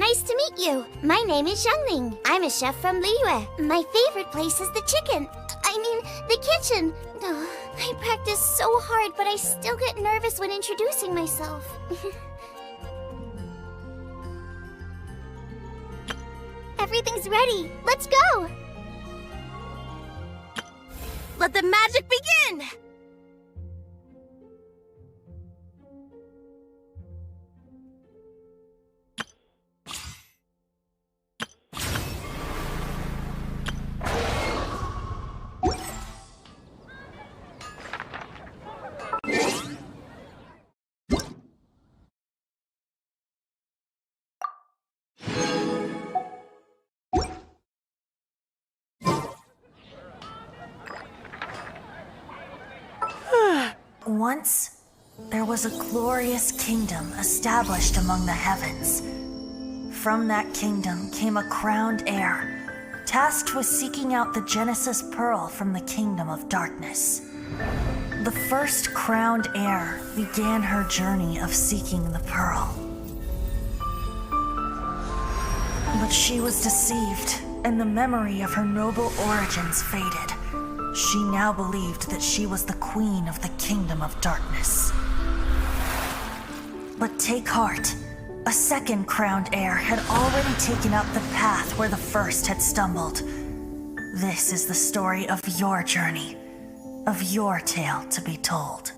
Nice to meet you. My name is Xiangling. I'm a chef from Liyue. My favorite place is the the kitchen. Oh, I practice so hard, but I still get nervous when introducing myself. Everything's ready. Let's go! Let the magic begin! Once, there was a glorious kingdom established among the heavens. From that kingdom came a crowned heir, tasked with seeking out the Genesis Pearl from the kingdom of darkness. The first crowned heir began her journey of seeking the pearl. But she was deceived, and the memory of her noble origins faded. She now believed that she was the queen of the kingdom of darkness. But take heart. A second crowned heir had already taken up the path where the first had stumbled. This is the story of your journey, of your tale to be told.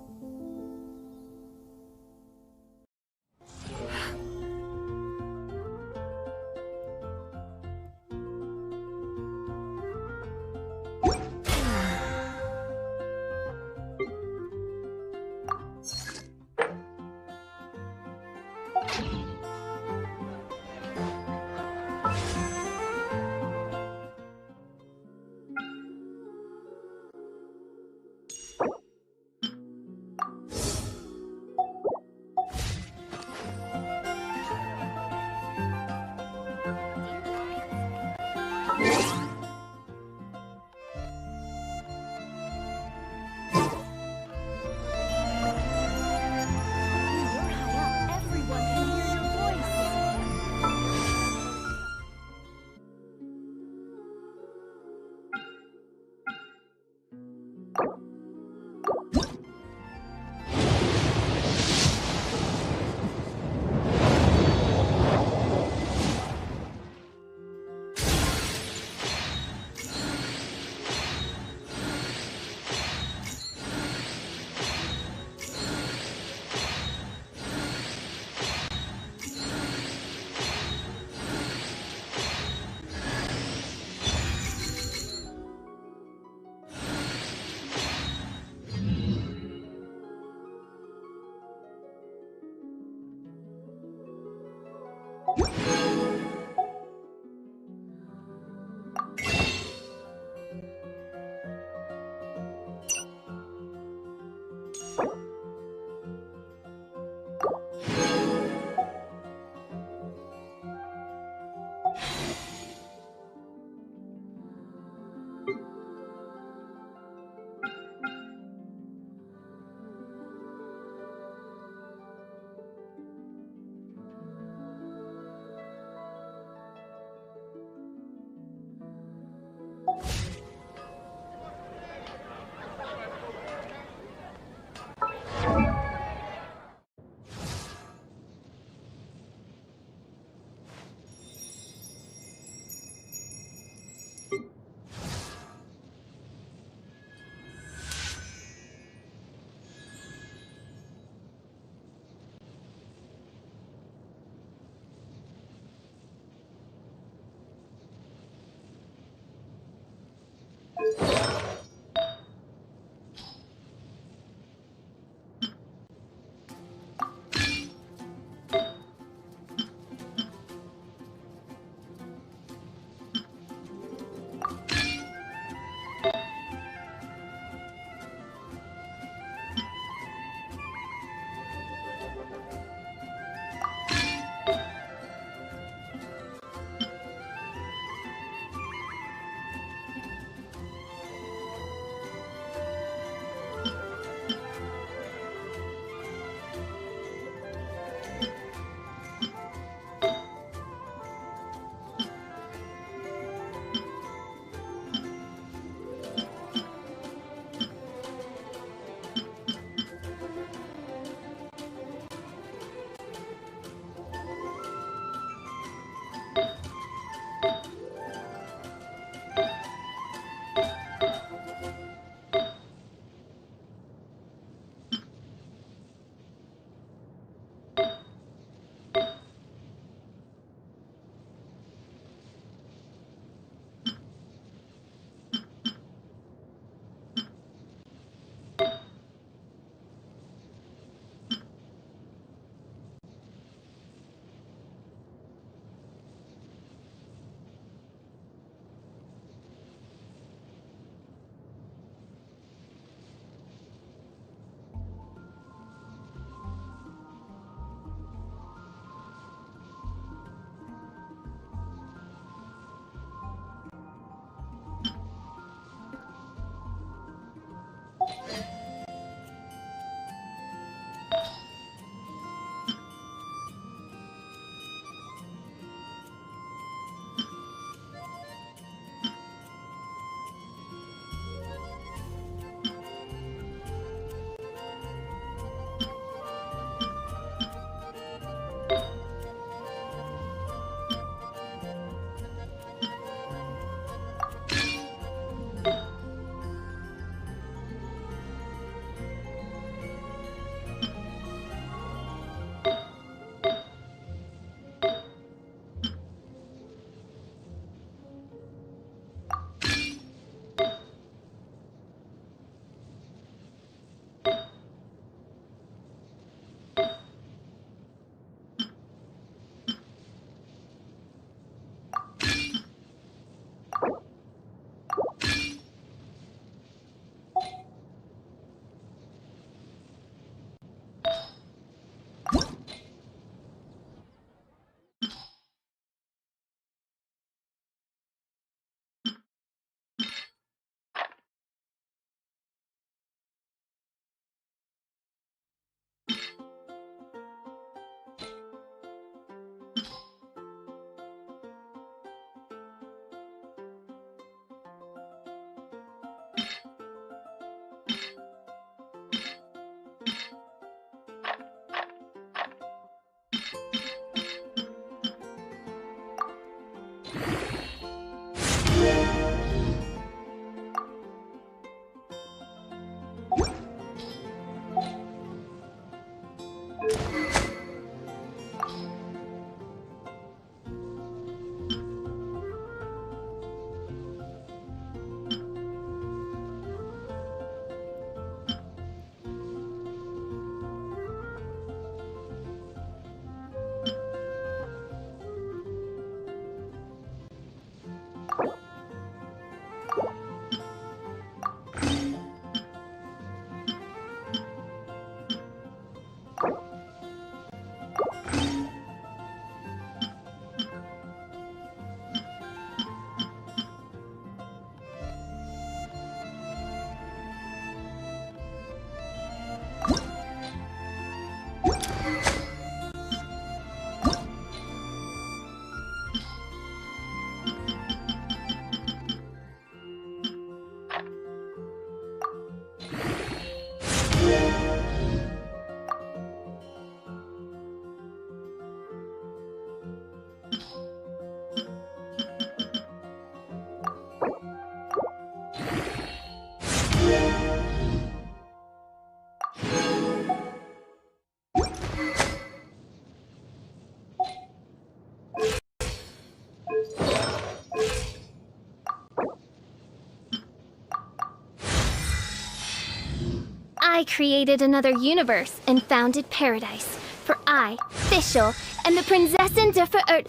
I created another universe and founded paradise. For I, Fischl, am the Prinzessin der Verirrt...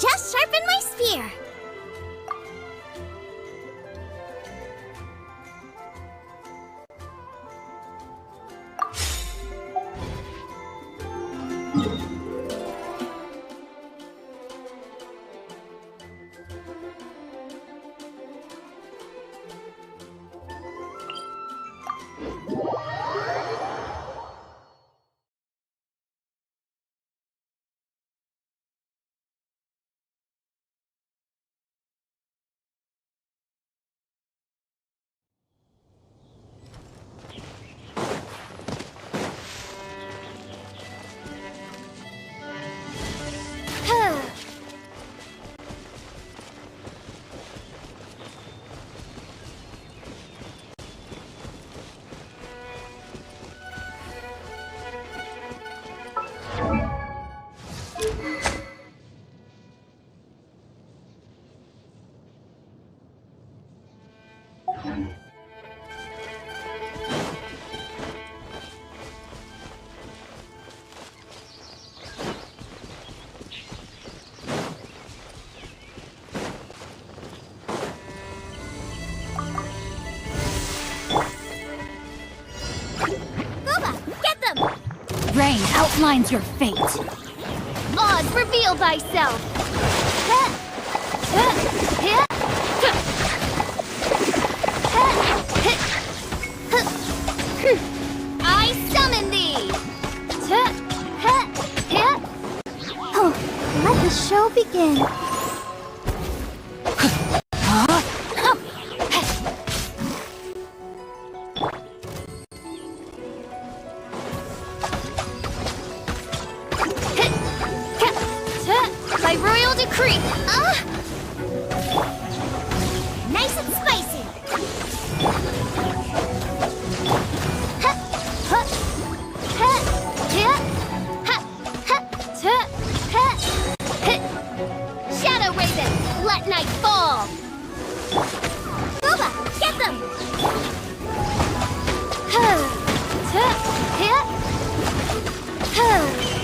Just sharpen my spear. Rain outlines your fate. Oz, reveal thyself. I summon thee. Let the show begin. By royal decree. Nice and spicy. Shadow Raven, let night fall. Booba, get them.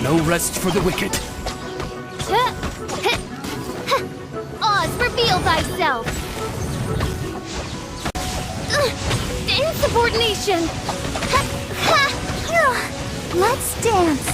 No rest for the wicked. Oz, reveal thyself. Insubordination! Let's dance.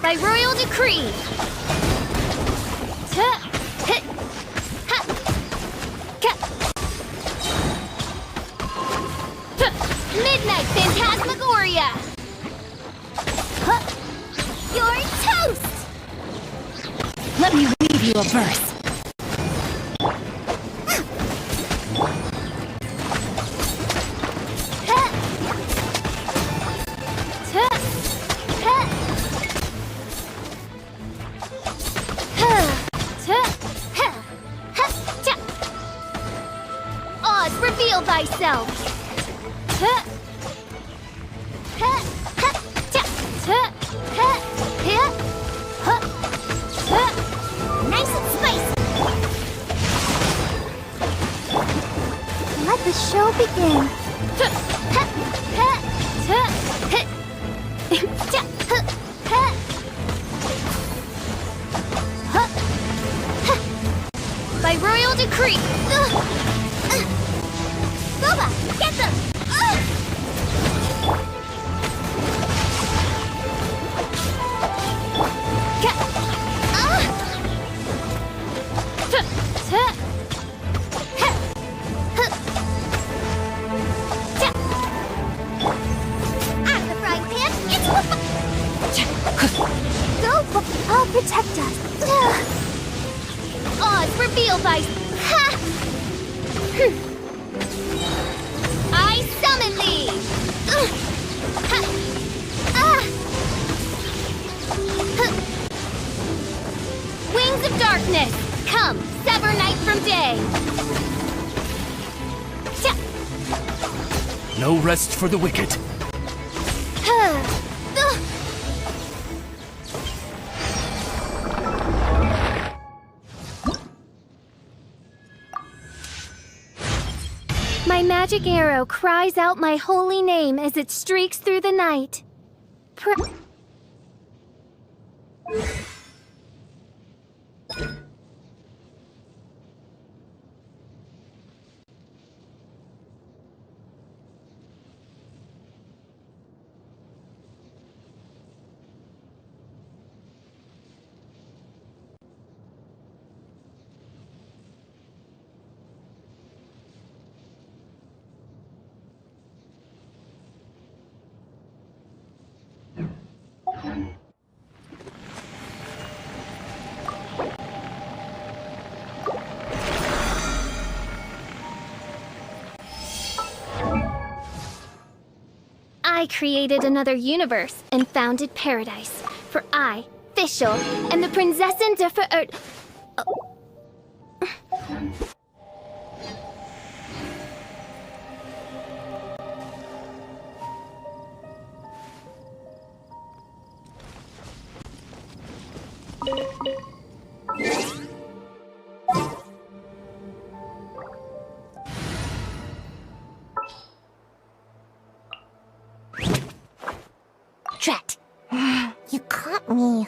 By royal decree! Midnight Phantasmagoria! You're toast! Let me read you a verse. Oz, reveal thyself! Nice and spicy! Let the show begin! By royal decree! Boba, get them! Out of the frying pan, into the Go, I'll protect us. Oz, reveal thy... I summon thee! Wings of darkness, come, sever night from day! No rest for the wicked. My magic arrow cries out my holy name as it streaks through the night. I created another universe and founded paradise. For I, Fischl, am the Prinzessin der Verirrt... Drat! You caught me.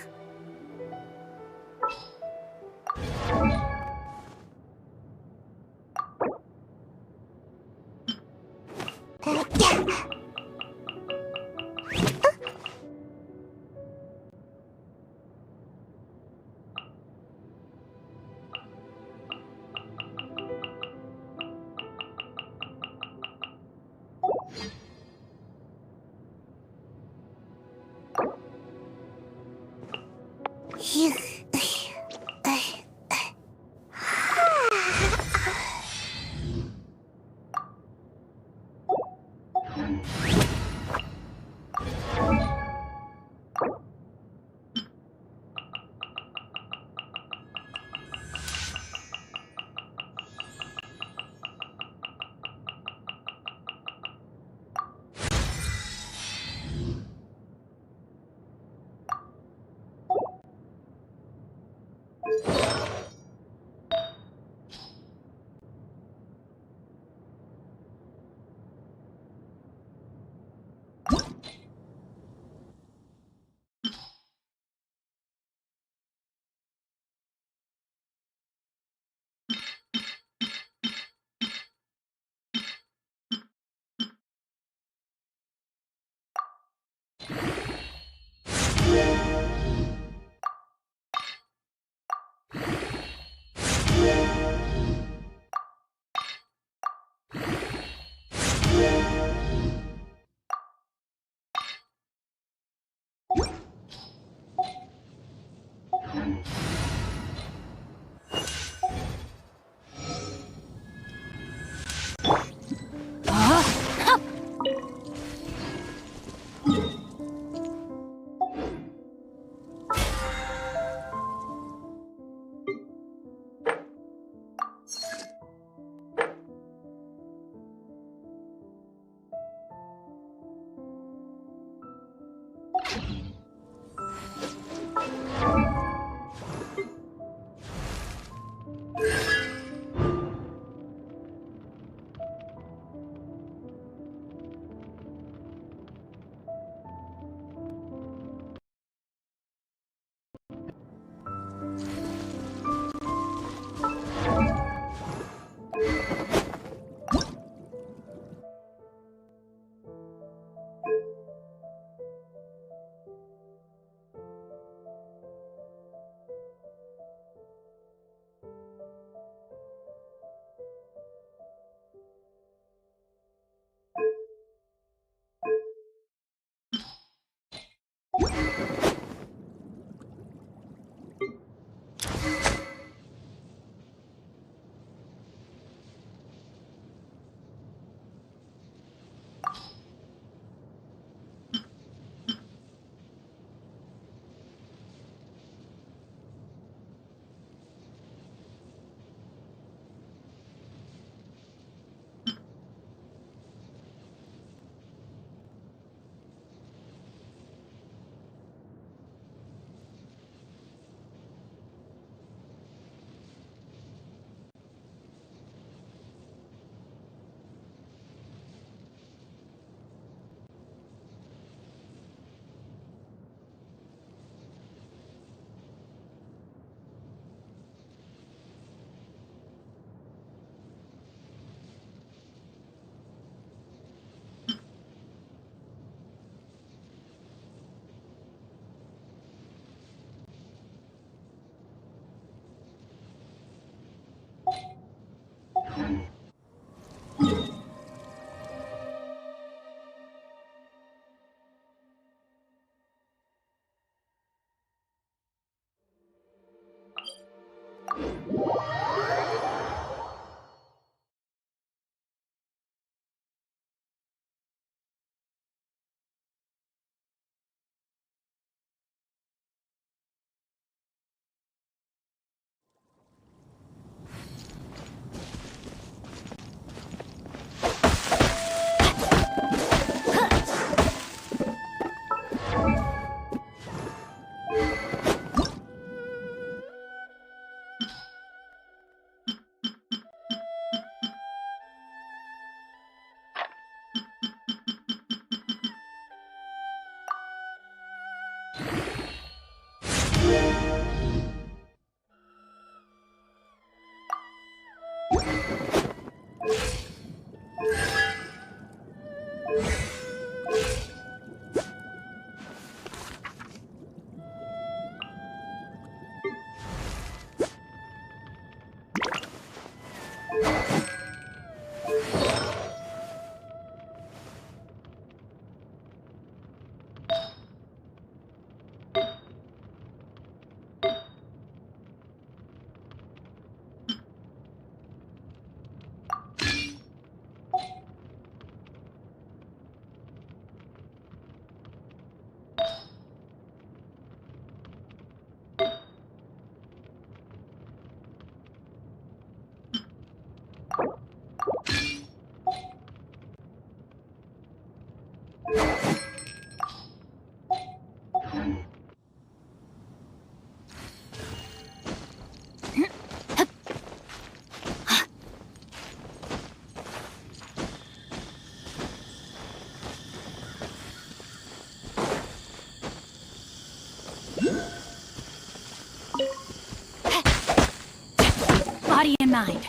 mind.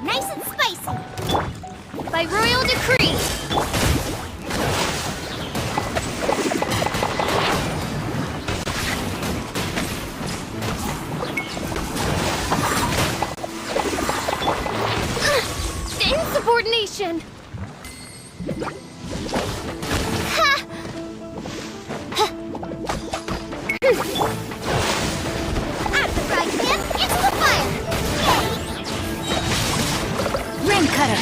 Nice and spicy. By royal decree! Insubordination! Ha! Out of the frying pan, into the fire. Ring cutter.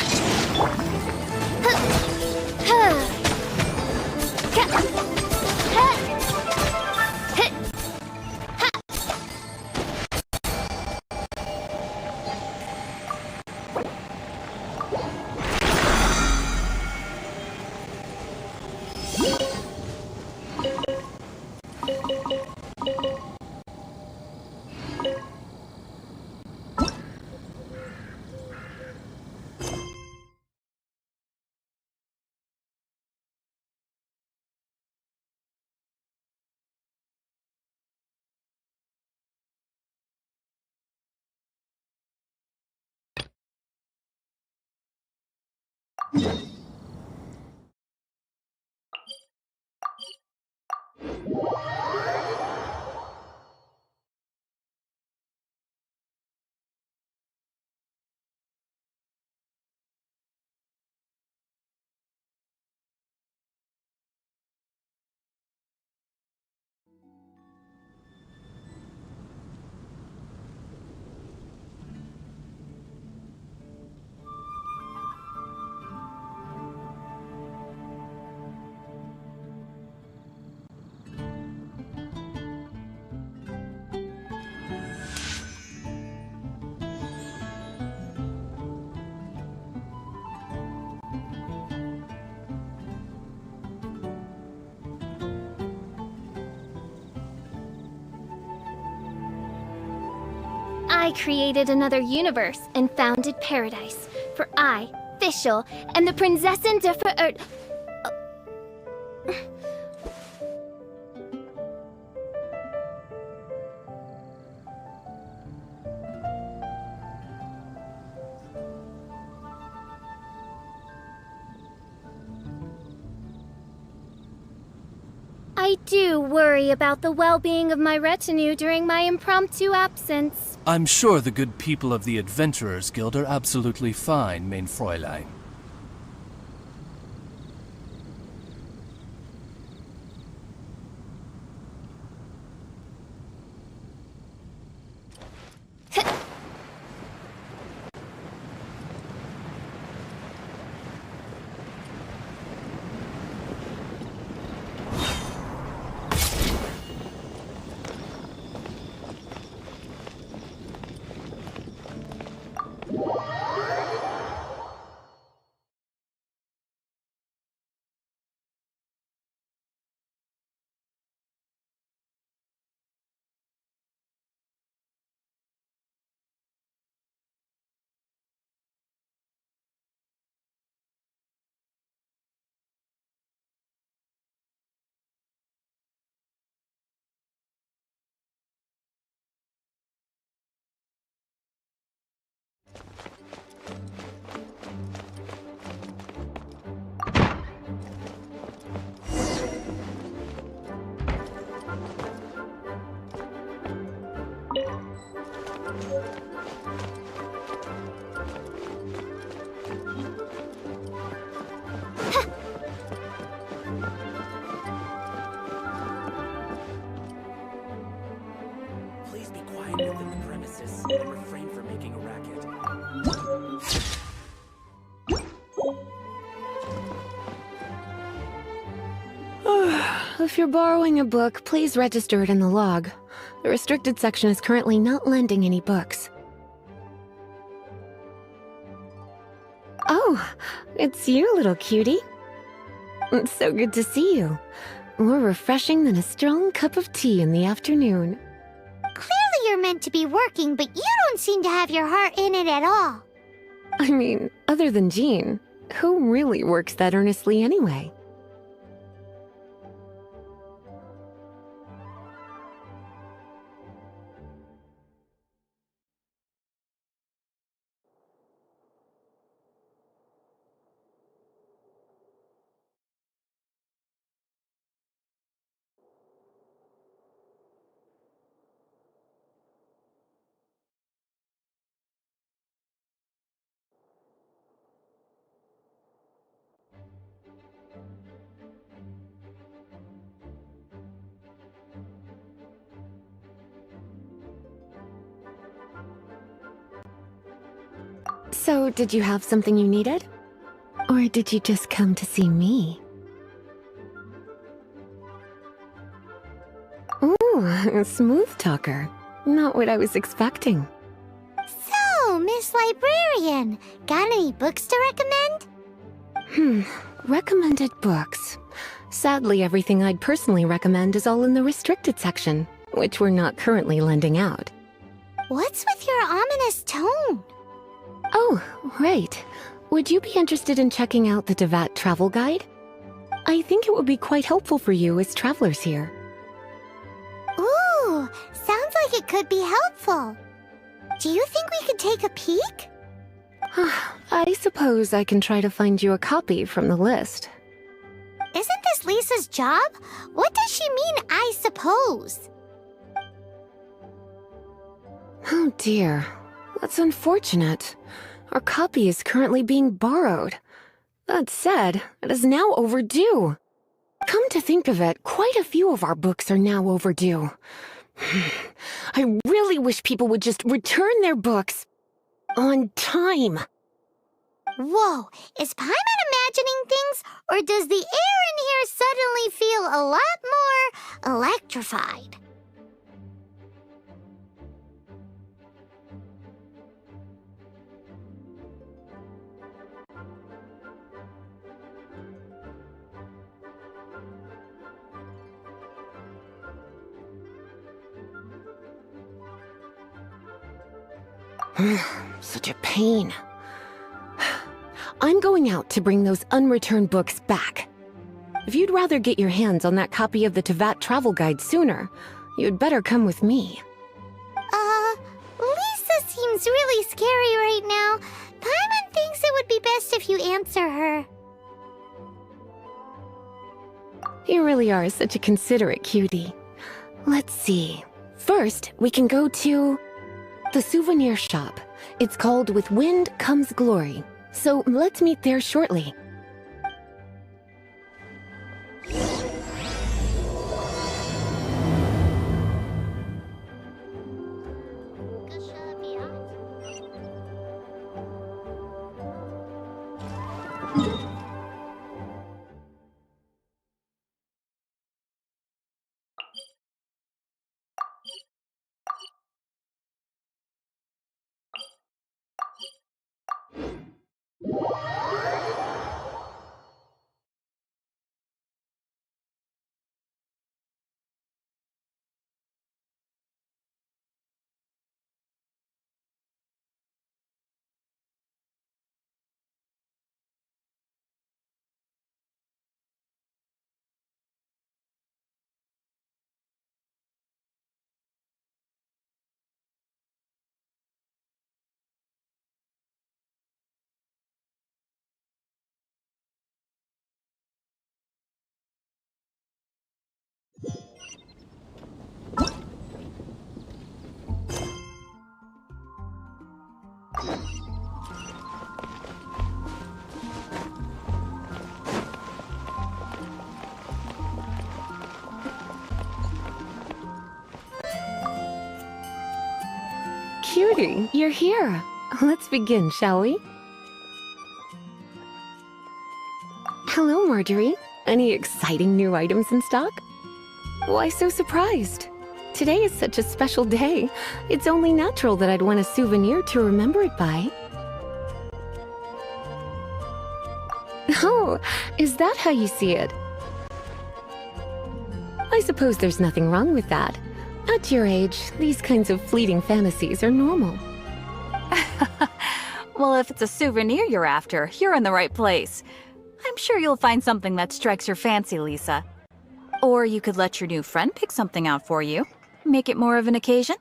I created another universe and founded paradise. For I, Fischl, am the Prinzessin der Verirrt... I do worry about the well-being of my retinue during my impromptu absence. I'm sure the good people of the Adventurers Guild are absolutely fine, mein Fräulein. If you're borrowing a book, please register it in the log. The restricted section is currently not lending any books. Oh, it's you, little cutie. It's so good to see you. More refreshing than a strong cup of tea in the afternoon. Clearly you're meant to be working, but you don't seem to have your heart in it at all. I mean, other than Jean, who really works that earnestly anyway? So, did you have something you needed? Or did you just come to see me? Ooh, a smooth talker. Not what I was expecting. So, Miss Librarian, got any books to recommend? Recommended books. Sadly, everything I'd personally recommend is all in the restricted section, which we're not currently lending out. What's with your ominous tone? Oh, right. Would you be interested in checking out the Taevyat travel guide? I think it would be quite helpful for you as travelers here. Ooh, sounds like it could be helpful. Do you think we could take a peek? I suppose I can try to find you a copy from the list. Isn't this Lisa's job? What does she mean, I suppose? Oh dear, that's unfortunate. Our copy is currently being borrowed. That said, it is now overdue. Come to think of it, quite a few of our books are now overdue. I really wish people would just return their books on time. Whoa, is Paimon imagining things, or does the air in here suddenly feel a lot more electrified? Such a pain. I'm going out to bring those unreturned books back. If you'd rather get your hands on that copy of the Taevyat travel guide sooner, you'd better come with me. Lisa seems really scary right now. Paimon thinks it would be best if you answer her. You really are such a considerate cutie. Let's see. First, we can go to the souvenir shop. It's called With Wind Comes Glory. So let's meet there shortly. Cutie, you're here. Let's begin, shall we? Hello, Marjorie. Any exciting new items in stock? Why so surprised? Today is such a special day. It's only natural that I'd want a souvenir to remember it by. Oh, is that how you see it? I suppose there's nothing wrong with that. At your age, these kinds of fleeting fantasies are normal. Well, if it's a souvenir you're after, you're in the right place. I'm sure you'll find something that strikes your fancy, Lisa. Or you could let your new friend pick something out for you. Make it more of an occasion.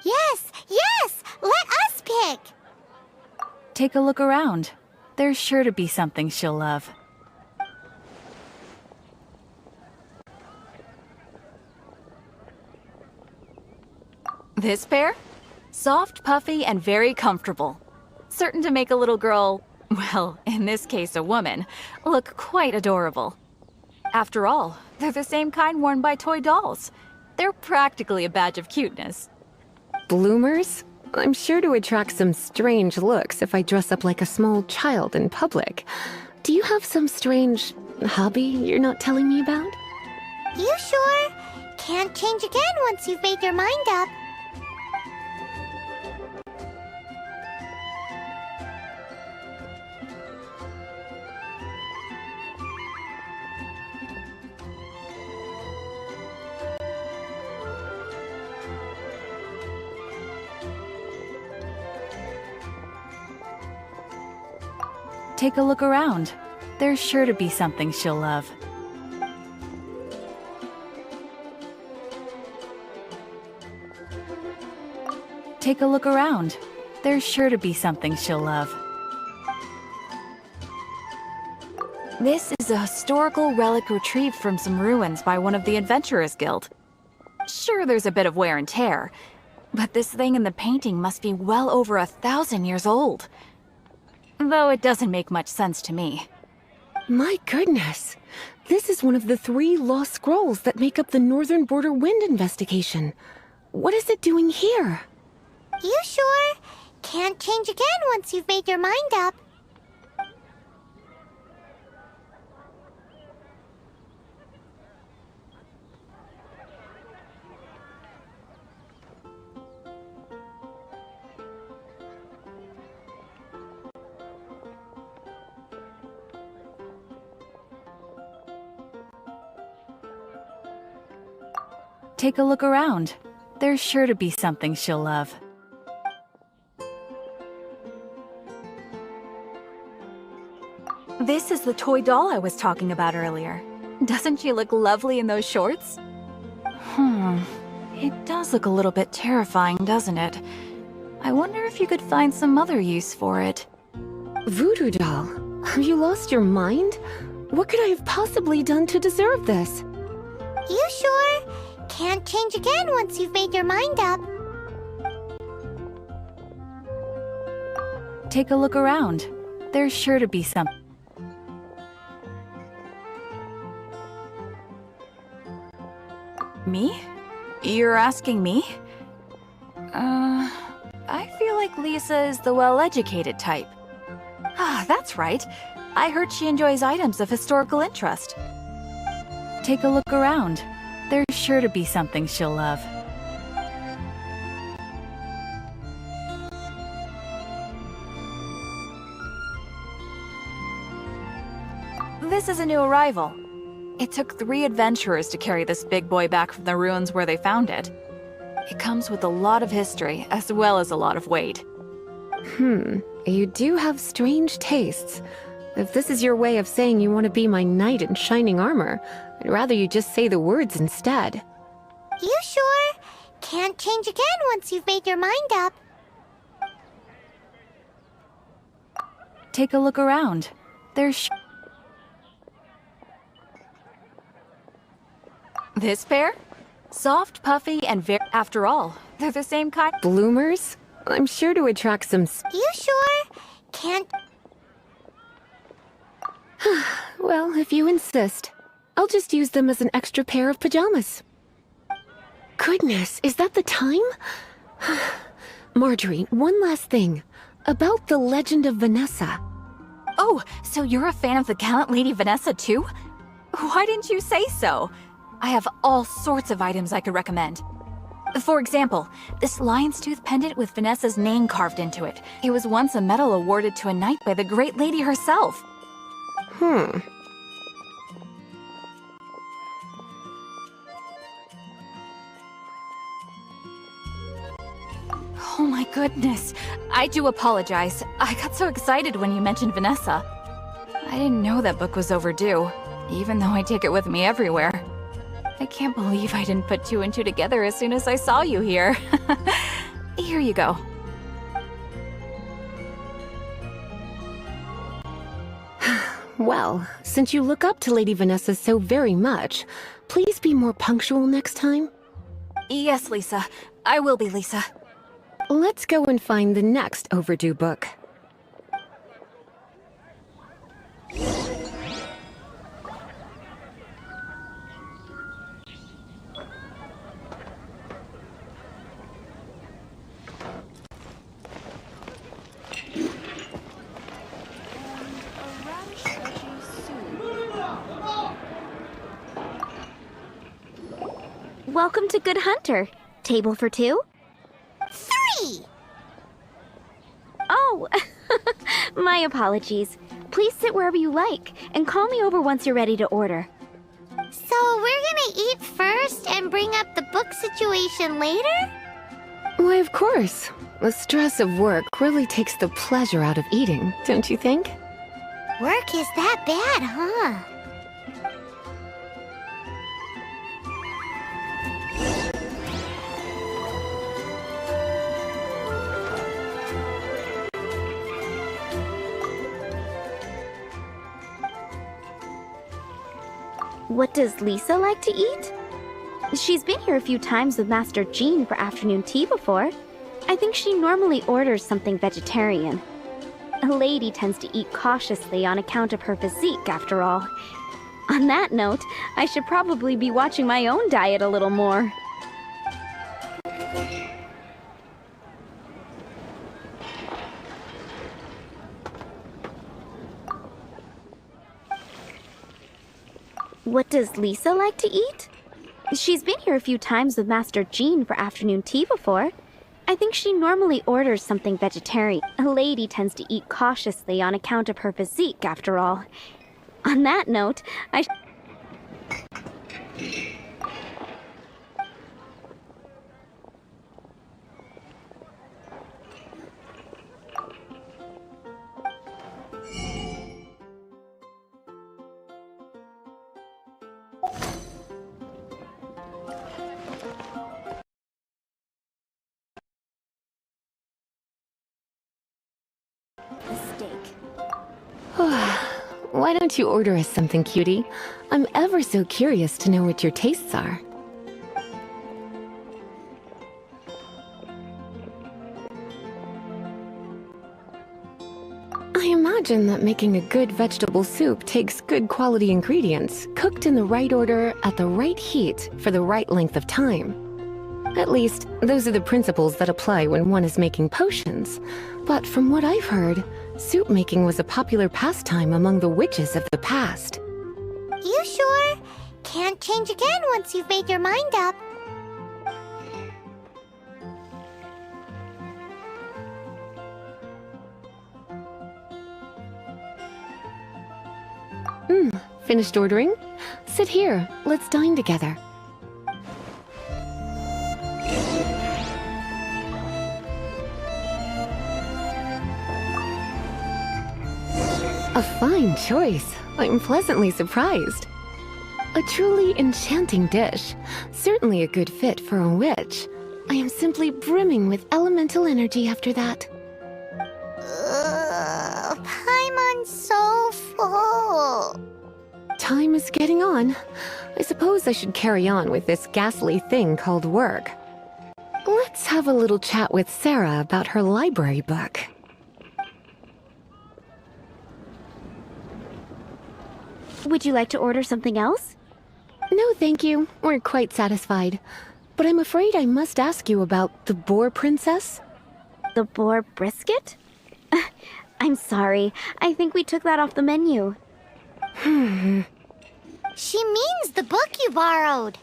Yes, yes! Let us pick! Take a look around. There's sure to be something she'll love. This pair? Soft, puffy, and very comfortable. Certain to make a little girl, well, in this case a woman, look quite adorable. After all, they're the same kind worn by toy dolls. They're practically a badge of cuteness. Bloomers? I'm sure to attract some strange looks if I dress up like a small child in public. Do you have some strange hobby you're not telling me about? You sure? Can't change again once you've made your mind up. Take a look around. There's sure to be something she'll love. Take a look around. There's sure to be something she'll love. This is a historical relic retrieved from some ruins by one of the Adventurers Guild. Sure, there's a bit of wear and tear, but this thing in the painting must be well over 1,000 years old. Though it doesn't make much sense to me. My goodness! This is one of the 3 lost scrolls that make up the Northern Border Wind investigation. What is it doing here? You sure? Can't change again once you've made your mind up. Take a look around. There's sure to be something she'll love. This is the toy doll I was talking about earlier. Doesn't she look lovely in those shorts? It does look a little bit terrifying, doesn't it? I wonder if you could find some other use for it. Voodoo doll? Have you lost your mind? What could I have possibly done to deserve this? You sure? Can't change again once you've made your mind up. Take a look around. There's sure to be some. Me? You're asking me? I feel like Lisa is the well-educated type. Ah, that's right. I heard she enjoys items of historical interest. Take a look around. There's sure to be something she'll love. This is a new arrival. It took 3 adventurers to carry this big boy back from the ruins where they found it. It comes with a lot of history, as well as a lot of weight. You do have strange tastes. If this is your way of saying you want to be my knight in shining armor, I'd rather you just say the words instead. You sure? Can't change again once you've made your mind up. Take a look around. There's this pair? Soft, puffy, and very... After all, they're the same kind... Bloomers? I'm sure to attract some... You sure? Can't... Well, if you insist, I'll just use them as an extra pair of pajamas. Goodness, is that the time? Marjorie, one last thing. About the legend of Vanessa. Oh, so you're a fan of the gallant Lady Vanessa too? Why didn't you say so? I have all sorts of items I could recommend. For example, this lion's tooth pendant with Vanessa's name carved into it. It was once a medal awarded to a knight by the great lady herself. Oh my goodness. I do apologize. I got so excited when you mentioned Vanessa. I didn't know that book was overdue, even though I take it with me everywhere. I can't believe I didn't put two and two together as soon as I saw you here. Here you go. Well, since you look up to Lady Vanessa so very much, please be more punctual next time. Yes, Lisa. I will be, Lisa. Let's go and find the next overdue book. Welcome to Good Hunter. Table for two? 3! Oh, my apologies. Please sit wherever you like, and call me over once you're ready to order. So we're gonna eat first and bring up the book situation later? Why, of course. The stress of work really takes the pleasure out of eating, don't you think? Work is that bad, huh? What does Lisa like to eat? She's been here a few times with Master Jean for afternoon tea before. I think she normally orders something vegetarian. A lady tends to eat cautiously on account of her physique, after all. On that note, I should probably be watching my own diet a little more. What does Lisa like to eat? She's been here a few times with Master Jean for afternoon tea before. I think she normally orders something vegetarian. A lady tends to eat cautiously on account of her physique, after all. On that note, Why don't you order us something, cutie? I'm ever so curious to know what your tastes are. I imagine that making a good vegetable soup takes good quality ingredients, cooked in the right order, at the right heat, for the right length of time. At least, those are the principles that apply when one is making potions. But from what I've heard, soup making was a popular pastime among the witches of the past. You sure? Can't change again once you've made your mind up. Finished ordering? Sit here, let's dine together. A fine choice. I'm pleasantly surprised. A truly enchanting dish. Certainly a good fit for a witch. I am simply brimming with elemental energy after that. Paimon's so full. Time is getting on. I suppose I should carry on with this ghastly thing called work. Let's have a little chat with Sarah about her library book. would you like to order something else? No, thank you. We're quite satisfied. But I'm afraid I must ask you about the boar princess. The boar brisket? I'm sorry. I think we took that off the menu. She means the book you borrowed.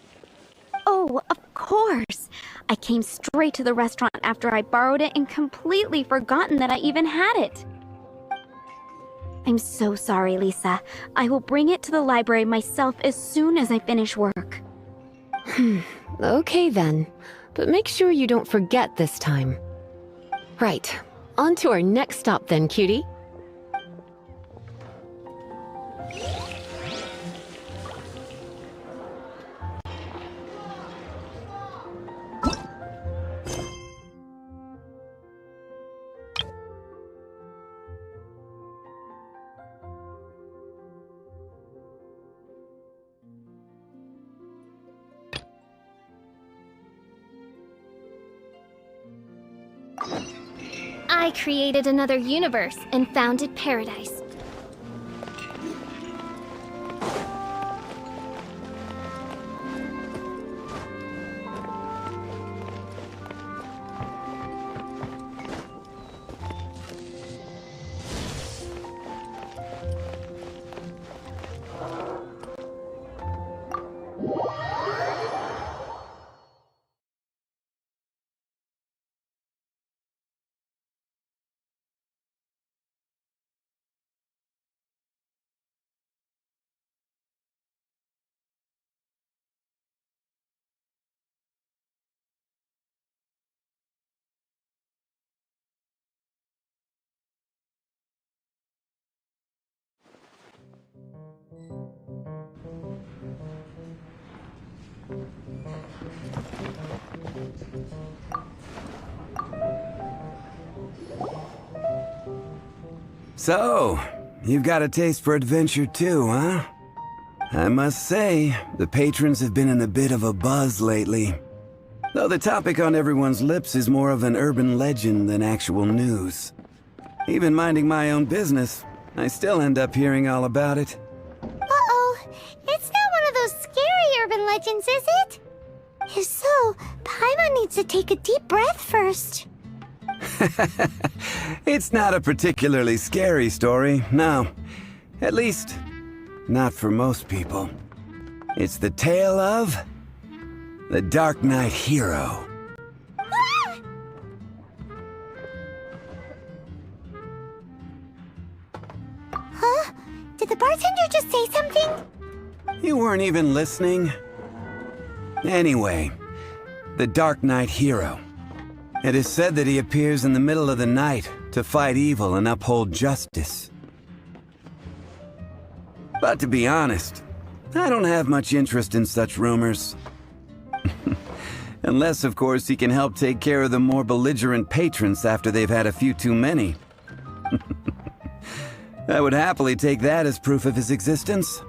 Oh, of course. I came straight to the restaurant after I borrowed it and completely forgotten that I even had it. I'm so sorry, Lisa. I will bring it to the library myself as soon as I finish work. Okay then. But make sure you don't forget this time. Right. On to our next stop then, cutie. I created another universe and founded paradise. So, you've got a taste for adventure too, huh? I must say, the patrons have been in a bit of a buzz lately. Though the topic on everyone's lips is more of an urban legend than actual news. Even minding my own business, I still end up hearing all about it. Uh-oh. It's not one of those scary urban legends, is it? If so, Paimon needs to take a deep breath first. It's not a particularly scary story, no. At least, not for most people. It's the tale of the Dark Knight Hero. Huh? Did the bartender just say something? You weren't even listening? Anyway, the Dark Knight Hero. It is said that he appears in the middle of the night to fight evil and uphold justice. But to be honest, I don't have much interest in such rumors. Unless, of course, he can help take care of the more belligerent patrons after they've had a few too many. I would happily take that as proof of his existence.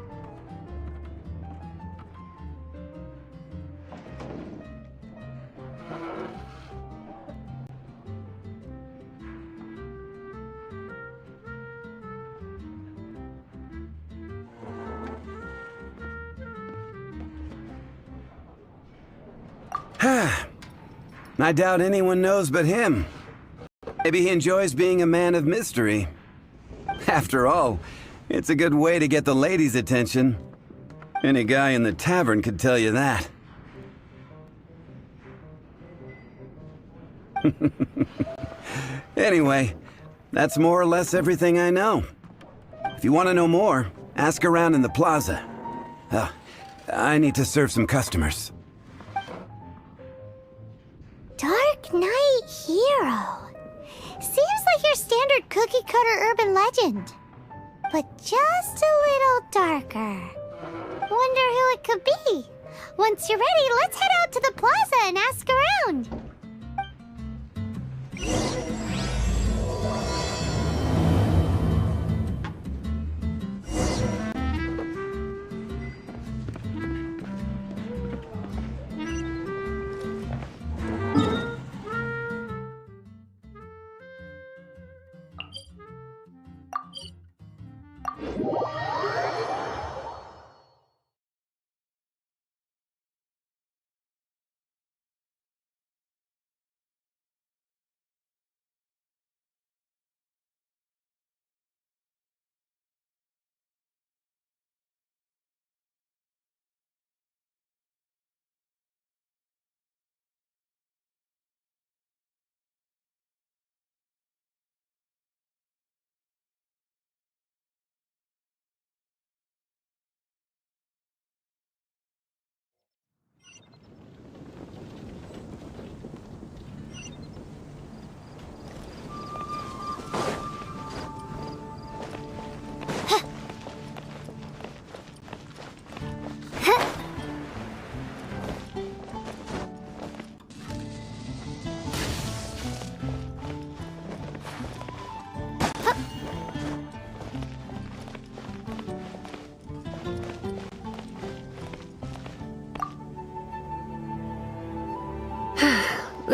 I doubt anyone knows but him. Maybe he enjoys being a man of mystery. After all, it's a good way to get the ladies' attention. Any guy in the tavern could tell you that. Anyway, that's more or less everything I know. If you want to know more, ask around in the plaza. I need to serve some customers. Dark Knight Hero. Seems like your standard cookie-cutter urban legend. But just a little darker. Wonder who it could be. Once you're ready, let's head out to the plaza and ask around.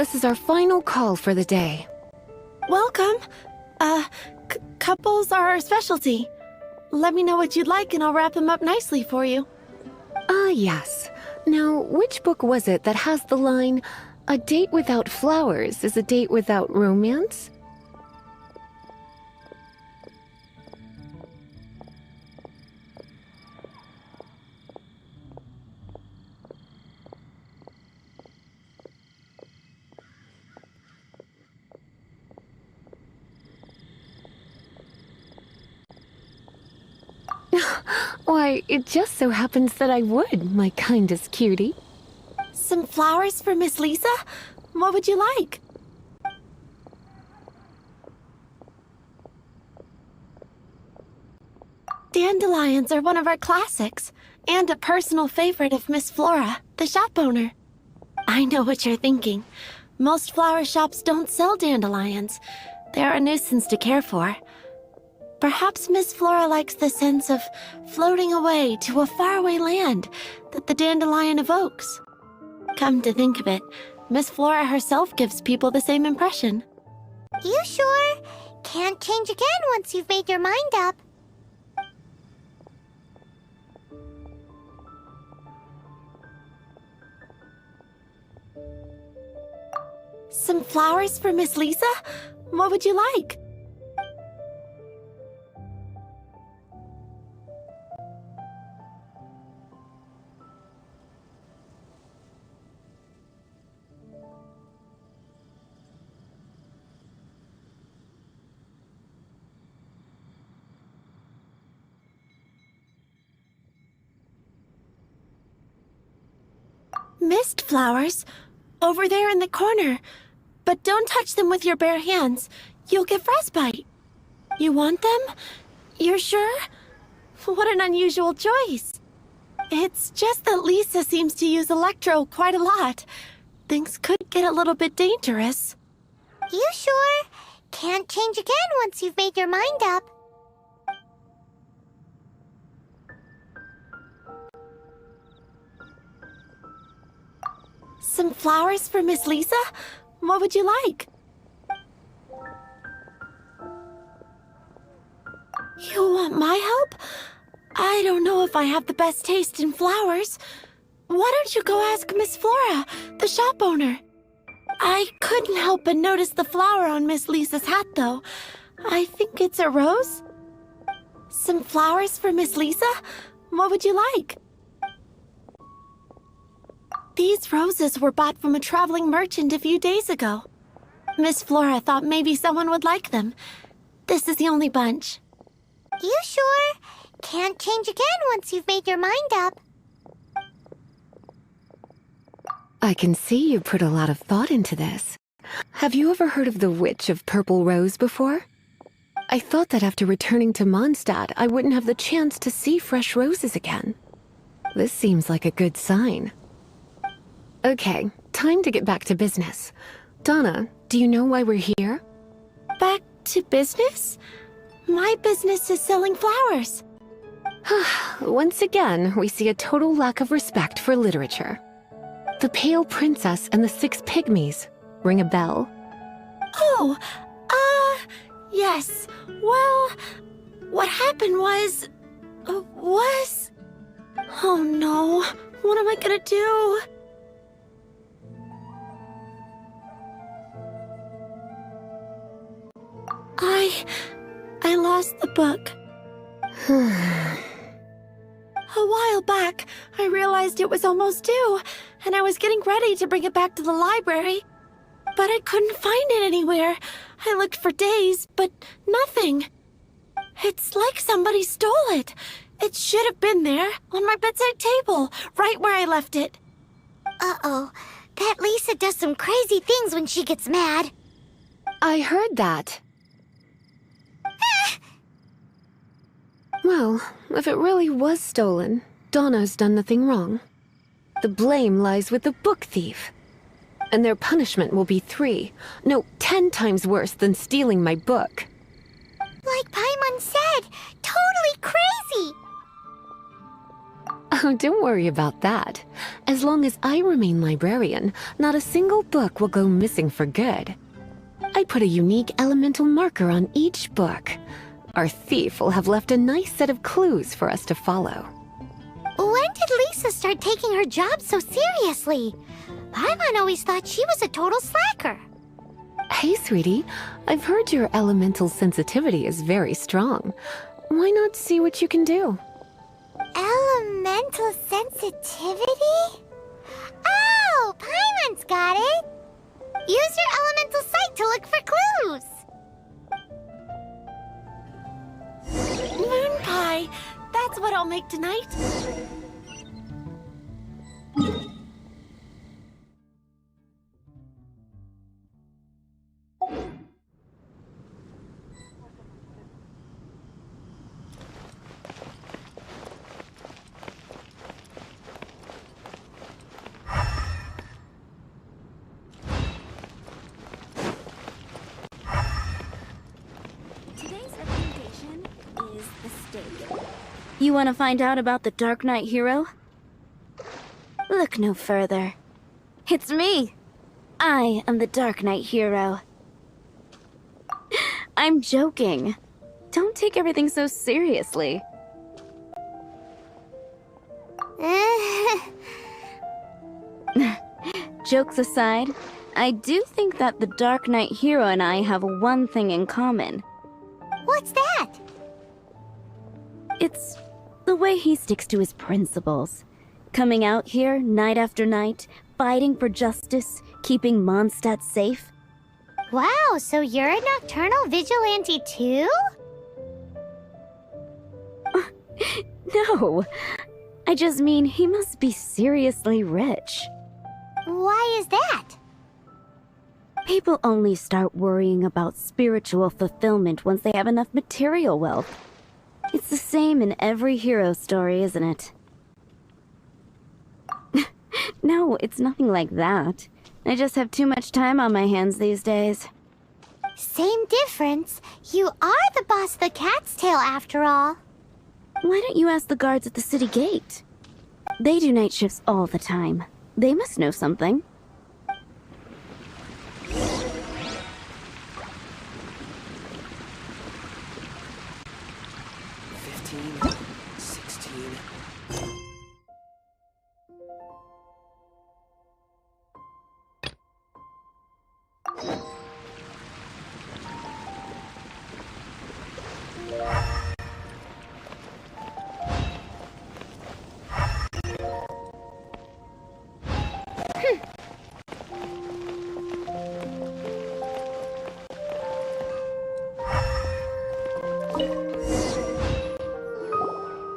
This is our final call for the day. Welcome. Couples are our specialty. Let me know what you'd like and I'll wrap them up nicely for you. Yes. Now, which book was it that has the line, "A date without flowers is a date without romance"? Why, it just so happens that I would, my kindest cutie. Some flowers for Miss Lisa? What would you like? Dandelions are one of our classics, and a personal favorite of Miss Flora, the shop owner. I know what you're thinking. Most flower shops don't sell dandelions. They're a nuisance to care for. Perhaps Miss Flora likes the sense of floating away to a faraway land that the dandelion evokes. Come to think of it, Miss Flora herself gives people the same impression. You sure? Can't change again once you've made your mind up. Some flowers for Miss Lisa? What would you like? Mist flowers? Over there in the corner. But don't touch them with your bare hands. You'll get frostbite. You want them? You're sure? What an unusual choice. It's just that Lisa seems to use Electro quite a lot. Things could get a little bit dangerous. You sure? Can't change again once you've made your mind up. Some flowers for Miss Lisa? What would you like? You want my help? I don't know if I have the best taste in flowers. Why don't you go ask Miss Flora, the shop owner? I couldn't help but notice the flower on Miss Lisa's hat, though. I think it's a rose? Some flowers for Miss Lisa? What would you like? These roses were bought from a traveling merchant a few days ago. Miss Flora thought maybe someone would like them. This is the only bunch. You sure? Can't change again once you've made your mind up. I can see you put a lot of thought into this. Have you ever heard of the Witch of Purple Rose before? I thought that after returning to Mondstadt, I wouldn't have the chance to see fresh roses again. This seems like a good sign. Okay, time to get back to business. Donna, do you know why we're here? Back to business? My business is selling flowers. Once again, we see a total lack of respect for literature. The Pale Princess and the Six Pygmies. Ring a bell? Oh, yes. Well, what happened was... Oh no, what am I gonna do? I lost the book. A while back, I realized it was almost due, and I was getting ready to bring it back to the library. But I couldn't find it anywhere. I looked for days, but nothing. It's like somebody stole it. It should have been there, on my bedside table, right where I left it. Uh-oh. That Lisa does some crazy things when she gets mad. I heard that. Well, if it really was stolen, Donna's done nothing wrong. The blame lies with the book thief. And their punishment will be 10 times worse than stealing my book. Like Paimon said, totally crazy! Oh, don't worry about that. As long as I remain librarian, not a single book will go missing for good. I put a unique elemental marker on each book. Our thief will have left a nice set of clues for us to follow. When did Lisa start taking her job so seriously? Paimon always thought she was a total slacker. Hey, sweetie. I've heard your elemental sensitivity is very strong. Why not see what you can do? Elemental sensitivity? Oh, Paimon's got it! Use your elemental sight to look for clues! Moon pie! That's what I'll make tonight. Today's recommendation is the steak. You want to find out about the Dark Knight hero? Look no further. It's me! I am the Dark Knight hero. I'm joking. Don't take everything so seriously. Jokes aside, I do think that the Dark Knight hero and I have one thing in common. What's that? It's the way he sticks to his principles. Coming out here night after night, fighting for justice, keeping Mondstadt safe. Wow, so you're a nocturnal vigilante too? No, I just mean he must be seriously rich. Why is that? People only start worrying about spiritual fulfillment once they have enough material wealth. It's the same in every hero story, isn't it? No, it's nothing like that. I just have too much time on my hands these days. Same difference. You are the boss of the Cat's Tail after all. Why don't you ask the guards at the city gate? They do night shifts all the time. They must know something.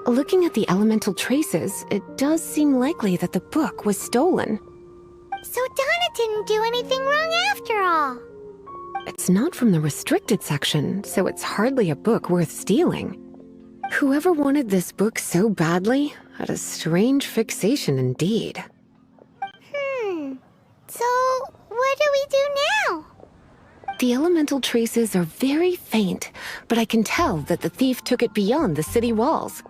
Looking at the elemental traces, it does seem likely that the book was stolen. So Donna didn't do anything wrong after all. It's not from the restricted section, so it's hardly a book worth stealing. Whoever wanted this book so badly had a strange fixation indeed. So what do we do now? The elemental traces are very faint, but I can tell that the thief took it beyond the city walls.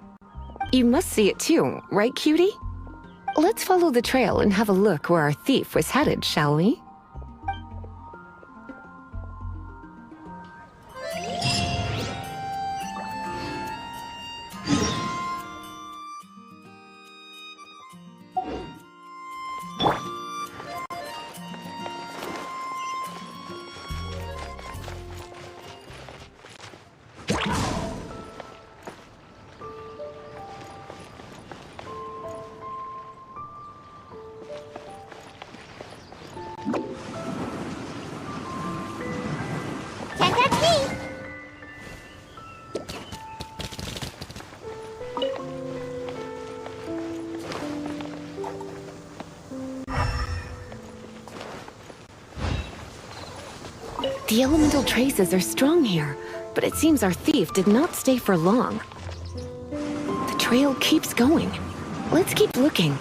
You must see it too, right, cutie? Let's follow the trail and have a look where our thief was headed, shall we? Can't touch me. The elemental traces are strong here, but it seems our thief did not stay for long. The trail keeps going. Let's keep looking.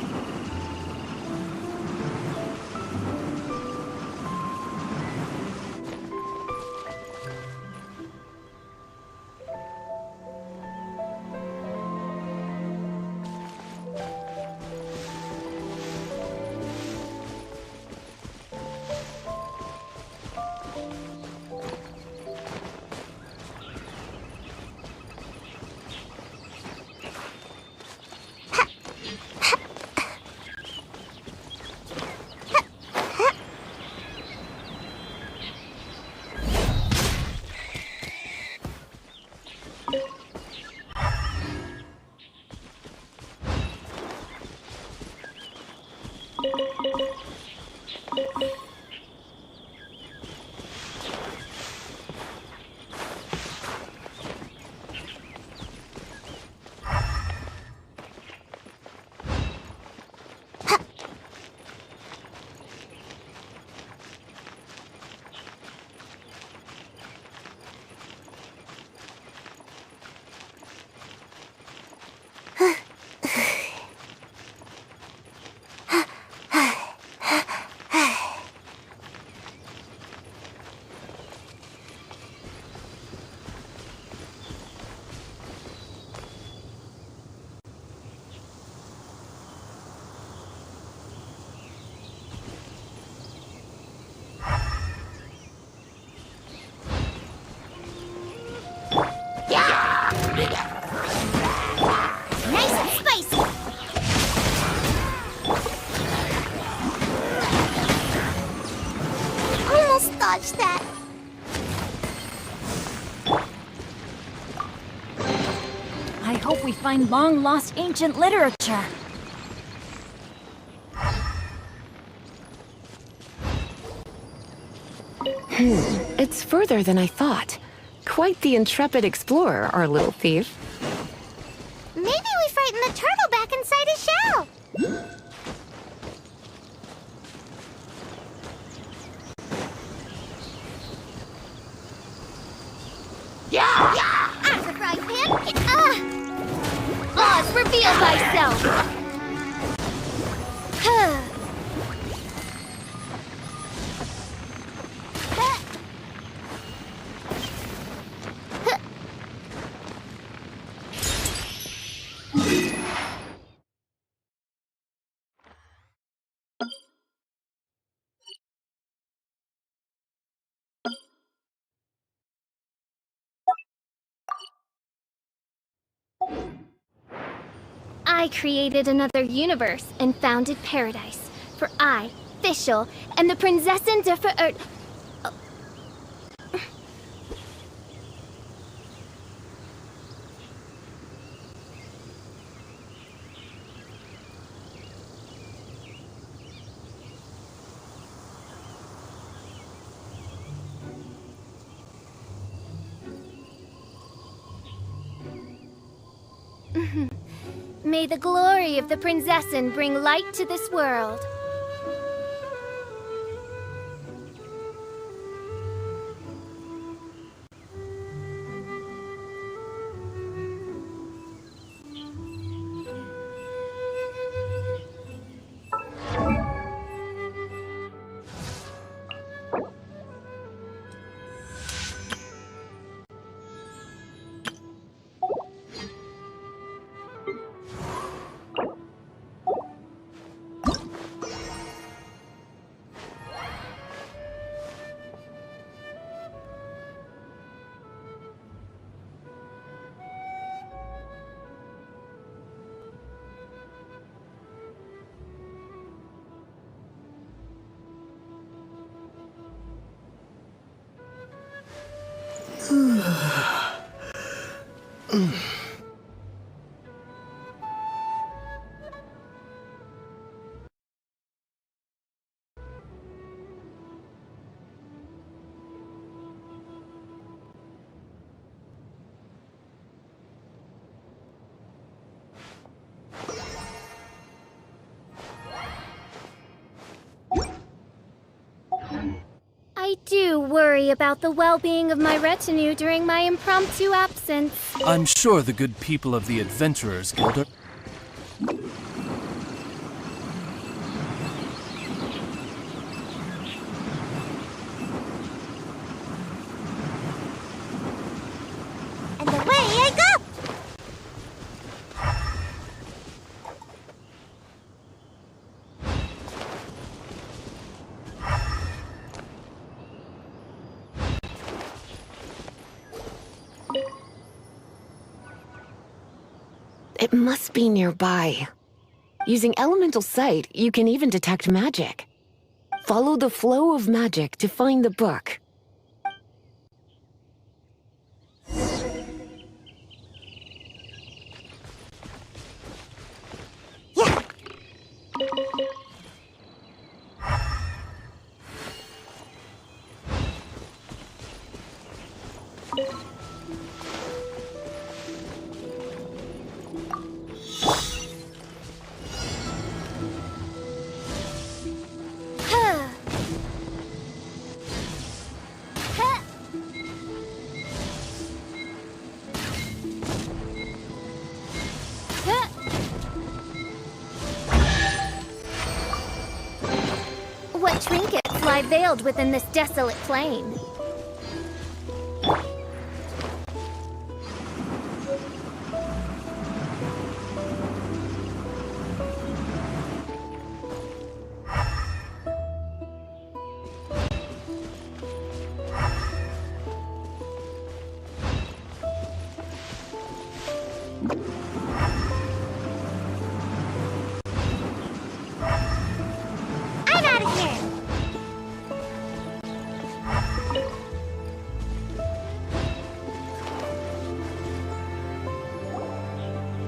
Nice and spicy! Almost dodged that. I hope we find long-lost ancient literature. It's further than I thought. Quite the intrepid explorer, our little thief. Maybe we frighten the turtle back inside his shell. Yeah! As a frying pan. Oz, reveal thyself! I created another universe and founded paradise. For I, Fischl, am the Prinzessin der Verirrt... May the glory of the Prinzessin bring light to this world. I do worry about the well-being of my retinue during my impromptu absence. I'm sure the good people of the Adventurers Guild are... And away I go! It must be nearby. Using elemental sight, you can even detect magic. Follow the flow of magic to find the book. What trinkets lie veiled within this desolate plain?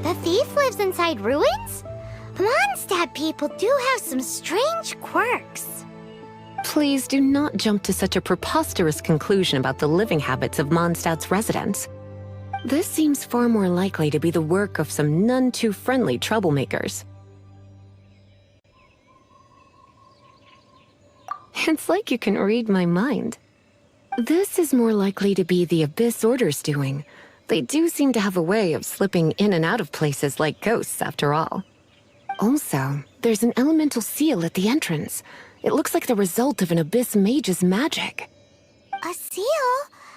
The thief lives inside ruins? Mondstadt people do have some strange quirks. Please do not jump to such a preposterous conclusion about the living habits of Mondstadt's residents. This seems far more likely to be the work of some none-too-friendly troublemakers. It's like you can read my mind. This is more likely to be the Abyss Order's doing. They do seem to have a way of slipping in and out of places like ghosts, after all. Also, there's an elemental seal at the entrance. It looks like the result of an Abyss mage's magic. A seal?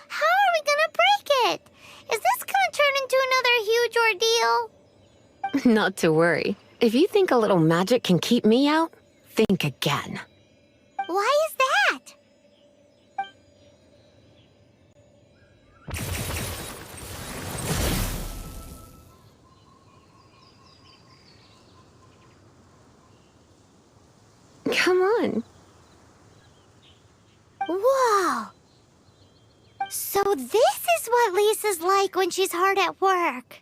How are we gonna break it? Is this gonna turn into another huge ordeal? Not to worry. If you think a little magic can keep me out, think again. Why is that? Come on. Whoa! So this is what Lisa's like when she's hard at work.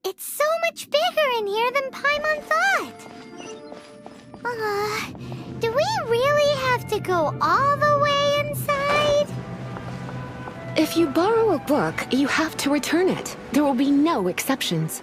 It's so much bigger in here than Paimon thought. Do we really have to go all the way inside? If you borrow a book, you have to return it. There will be no exceptions.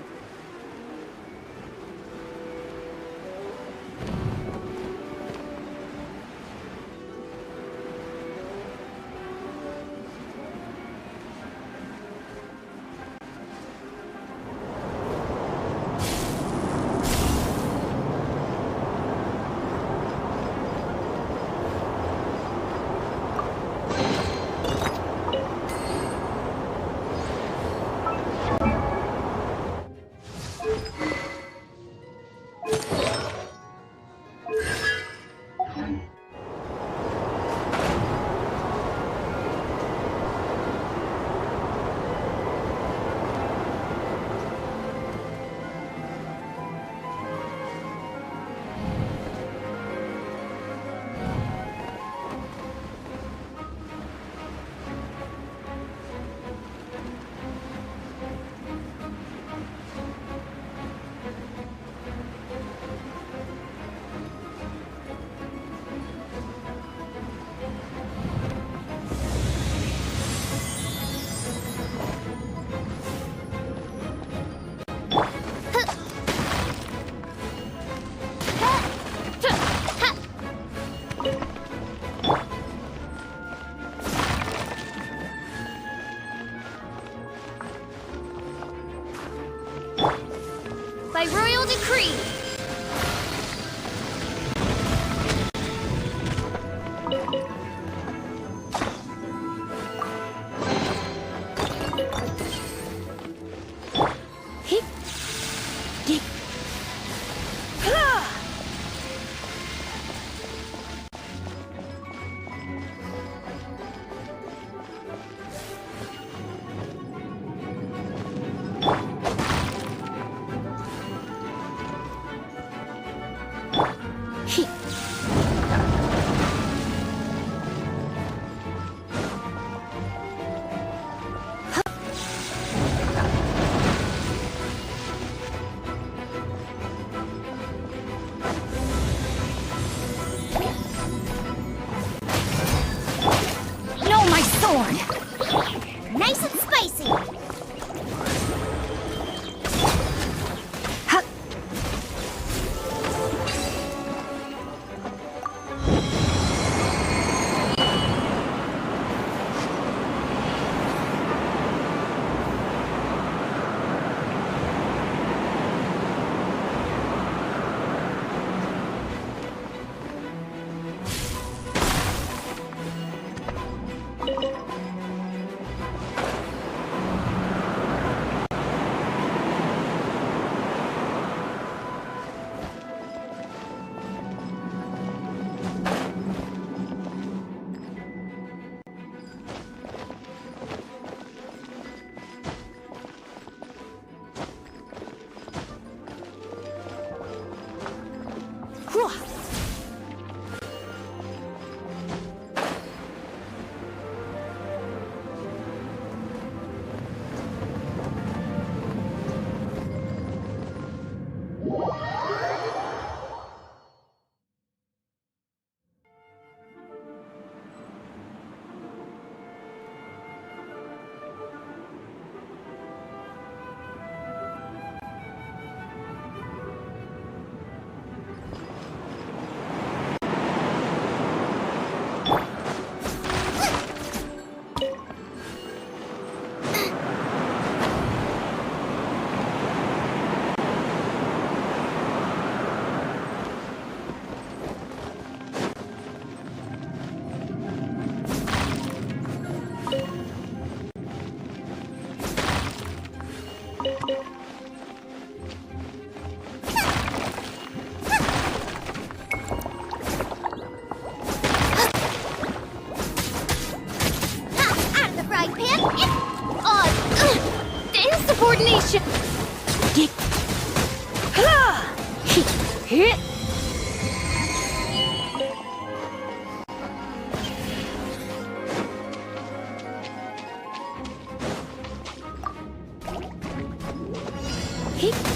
Insubordination!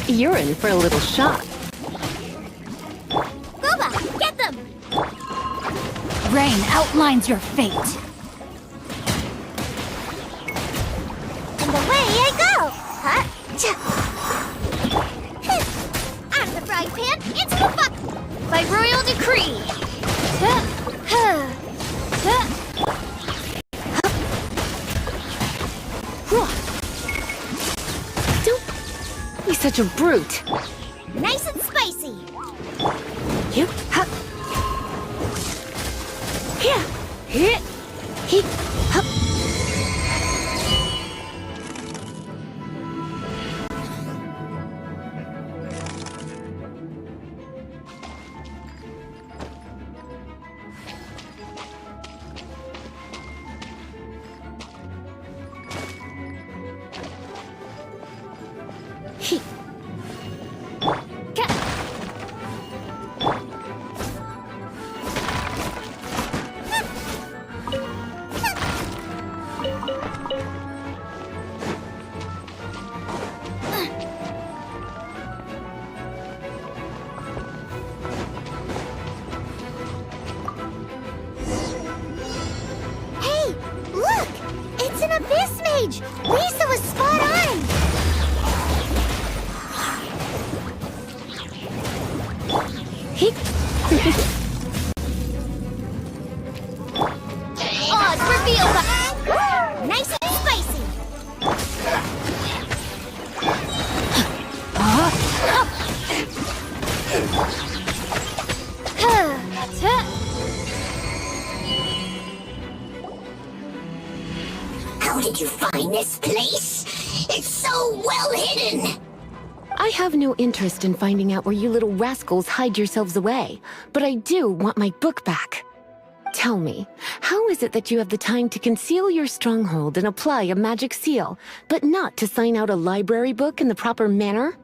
You're in for a little shock. Gooba, get them! Rain outlines your fate. And away I go! Huh? Out of the frying pan, into the bucket! By royal decree! Don't be such a brute. Nice and spicy! Yep. Here. Here. He. Hup. He. Hey, look! It's an abyss mage! Lisa was spot on! He. Odds revealed by... Nice and spicy! How did you find this place? It's so well hidden! I have no interest in finding out where you little rascals hide yourselves away, but I do want my book back. Tell me, how is it that you have the time to conceal your stronghold and apply a magic seal, but not to sign out a library book in the proper manner?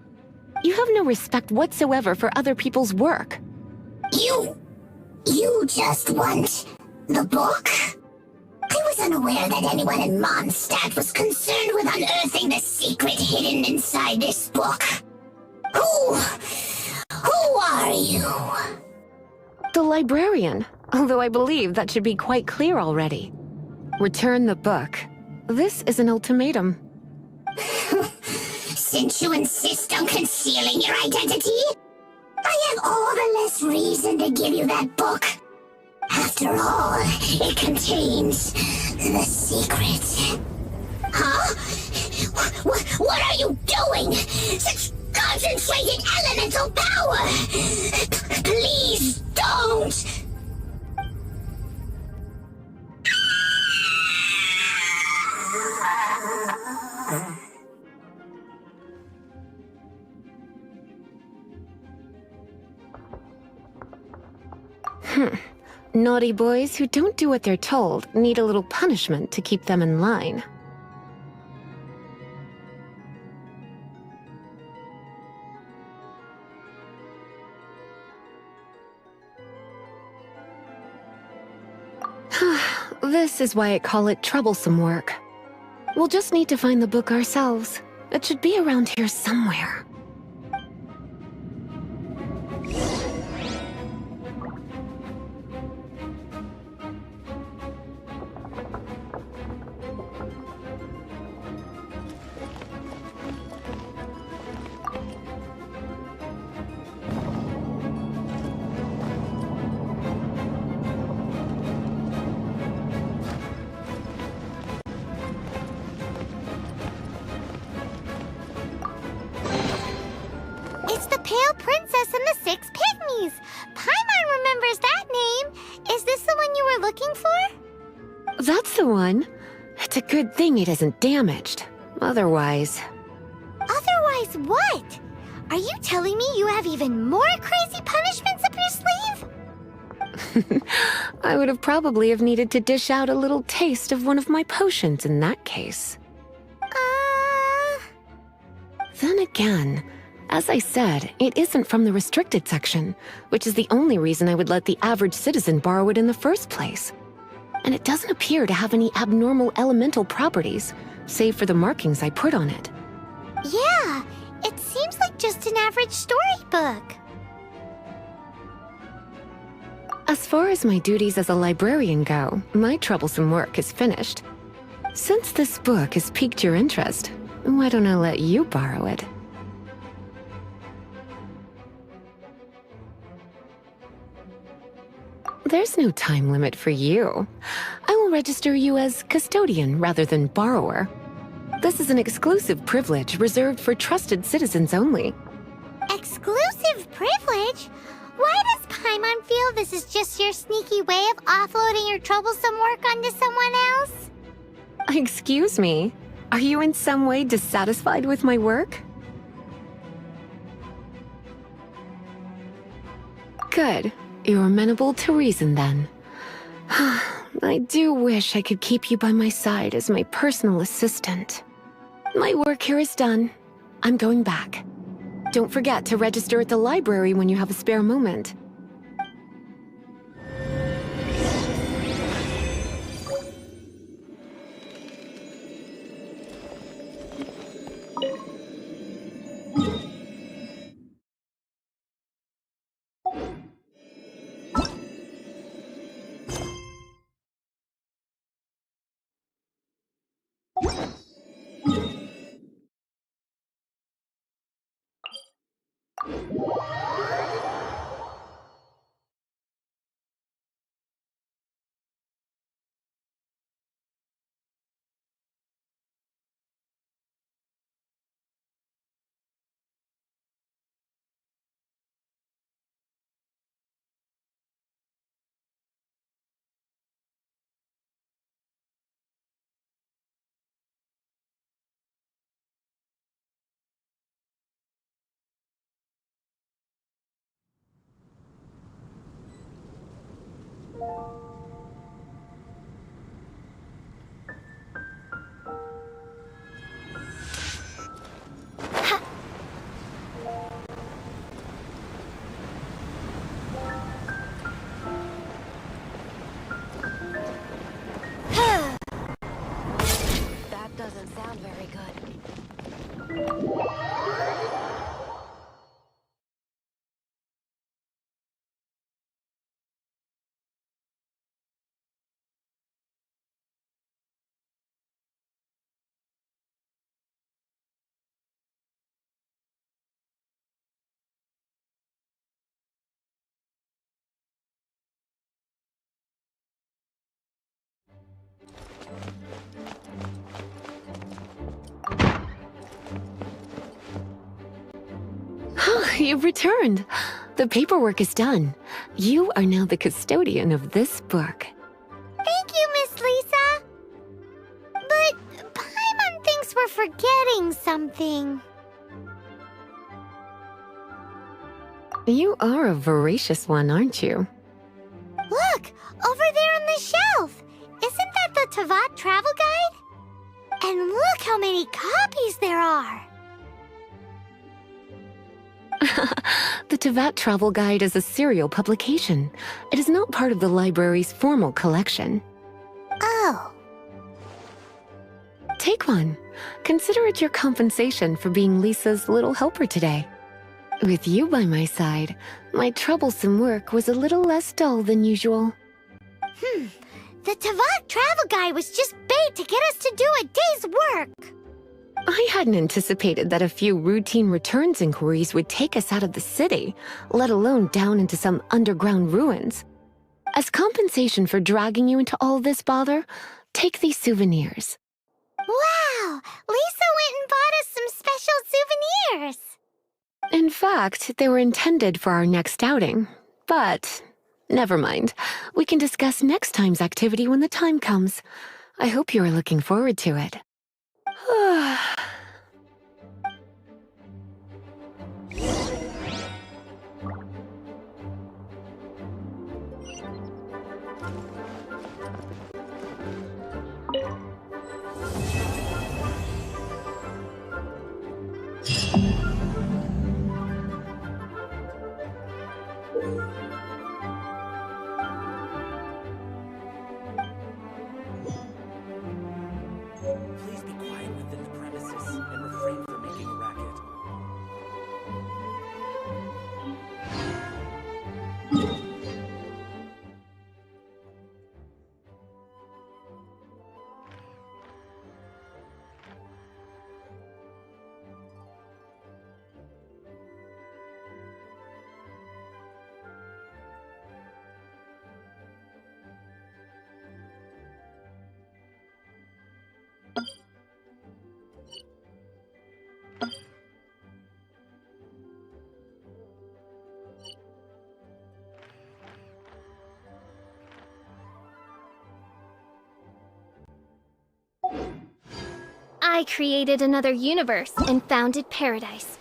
You have no respect whatsoever for other people's work. You just want the book? I was unaware that anyone in Mondstadt was concerned with unearthing the secret hidden inside this book. Who are you? The librarian, although I believe that should be quite clear already. Return the book. This is an ultimatum. Since you insist on concealing your identity, I have all the less reason to give you that book. After all, it contains the secret. Huh? What are you doing? Such concentrated elemental power! Please don't! Naughty boys who don't do what they're told need a little punishment to keep them in line. This is why I call it troublesome work. We'll just need to find the book ourselves. It should be around here somewhere. It's the Pale Princess and the Six Pygmies! Paimon remembers that name! Is this the one you were looking for? That's the one. It's a good thing it isn't damaged. Otherwise... Otherwise what? Are you telling me you have even more crazy punishments up your sleeve? I would have probably have needed to dish out a little taste of one of my potions in that case. Then again, as I said, it isn't from the restricted section, which is the only reason I would let the average citizen borrow it in the first place. And it doesn't appear to have any abnormal elemental properties, save for the markings I put on it. Yeah, it seems like just an average storybook. As far as my duties as a librarian go, my troublesome work is finished. Since this book has piqued your interest, why don't I let you borrow it? There's no time limit for you. I will register you as custodian rather than borrower. This is an exclusive privilege reserved for trusted citizens only. Exclusive privilege? Why does Paimon feel this is just your sneaky way of offloading your troublesome work onto someone else? Excuse me, are you in some way dissatisfied with my work? Good. You're amenable to reason, then. I do wish I could keep you by my side as my personal assistant. My work here is done. I'm going back. Don't forget to register at the library when you have a spare moment. That doesn't sound very good. You've returned. The paperwork is done. You are now the custodian of this book. Thank you, Miss Lisa. But Paimon thinks we're forgetting something. You are a voracious one, aren't you? Look, over there on the shelf. Isn't that the Taevyat travel guide? And look how many copies there are. The Taevyat Travel Guide is a serial publication. It is not part of the library's formal collection. Oh. Take one. Consider it your compensation for being Lisa's little helper today. With you by my side, my troublesome work was a little less dull than usual. The Taevyat Travel Guide was just bait to get us to do a day's work. I hadn't anticipated that a few routine returns inquiries would take us out of the city, let alone down into some underground ruins. As compensation for dragging you into all this bother, take these souvenirs. Wow! Lisa went and bought us some special souvenirs. In fact, they were intended for our next outing. But, never mind. We can discuss next time's activity when the time comes. I hope you are looking forward to it. Please be quiet within the premises and refrain from making a racket. I created another universe and founded paradise.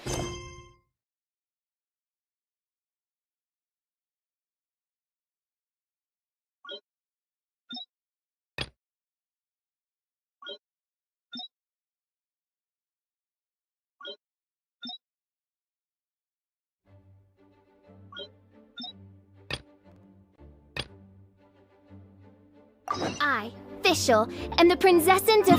I, Fischl, am the Prinzessin de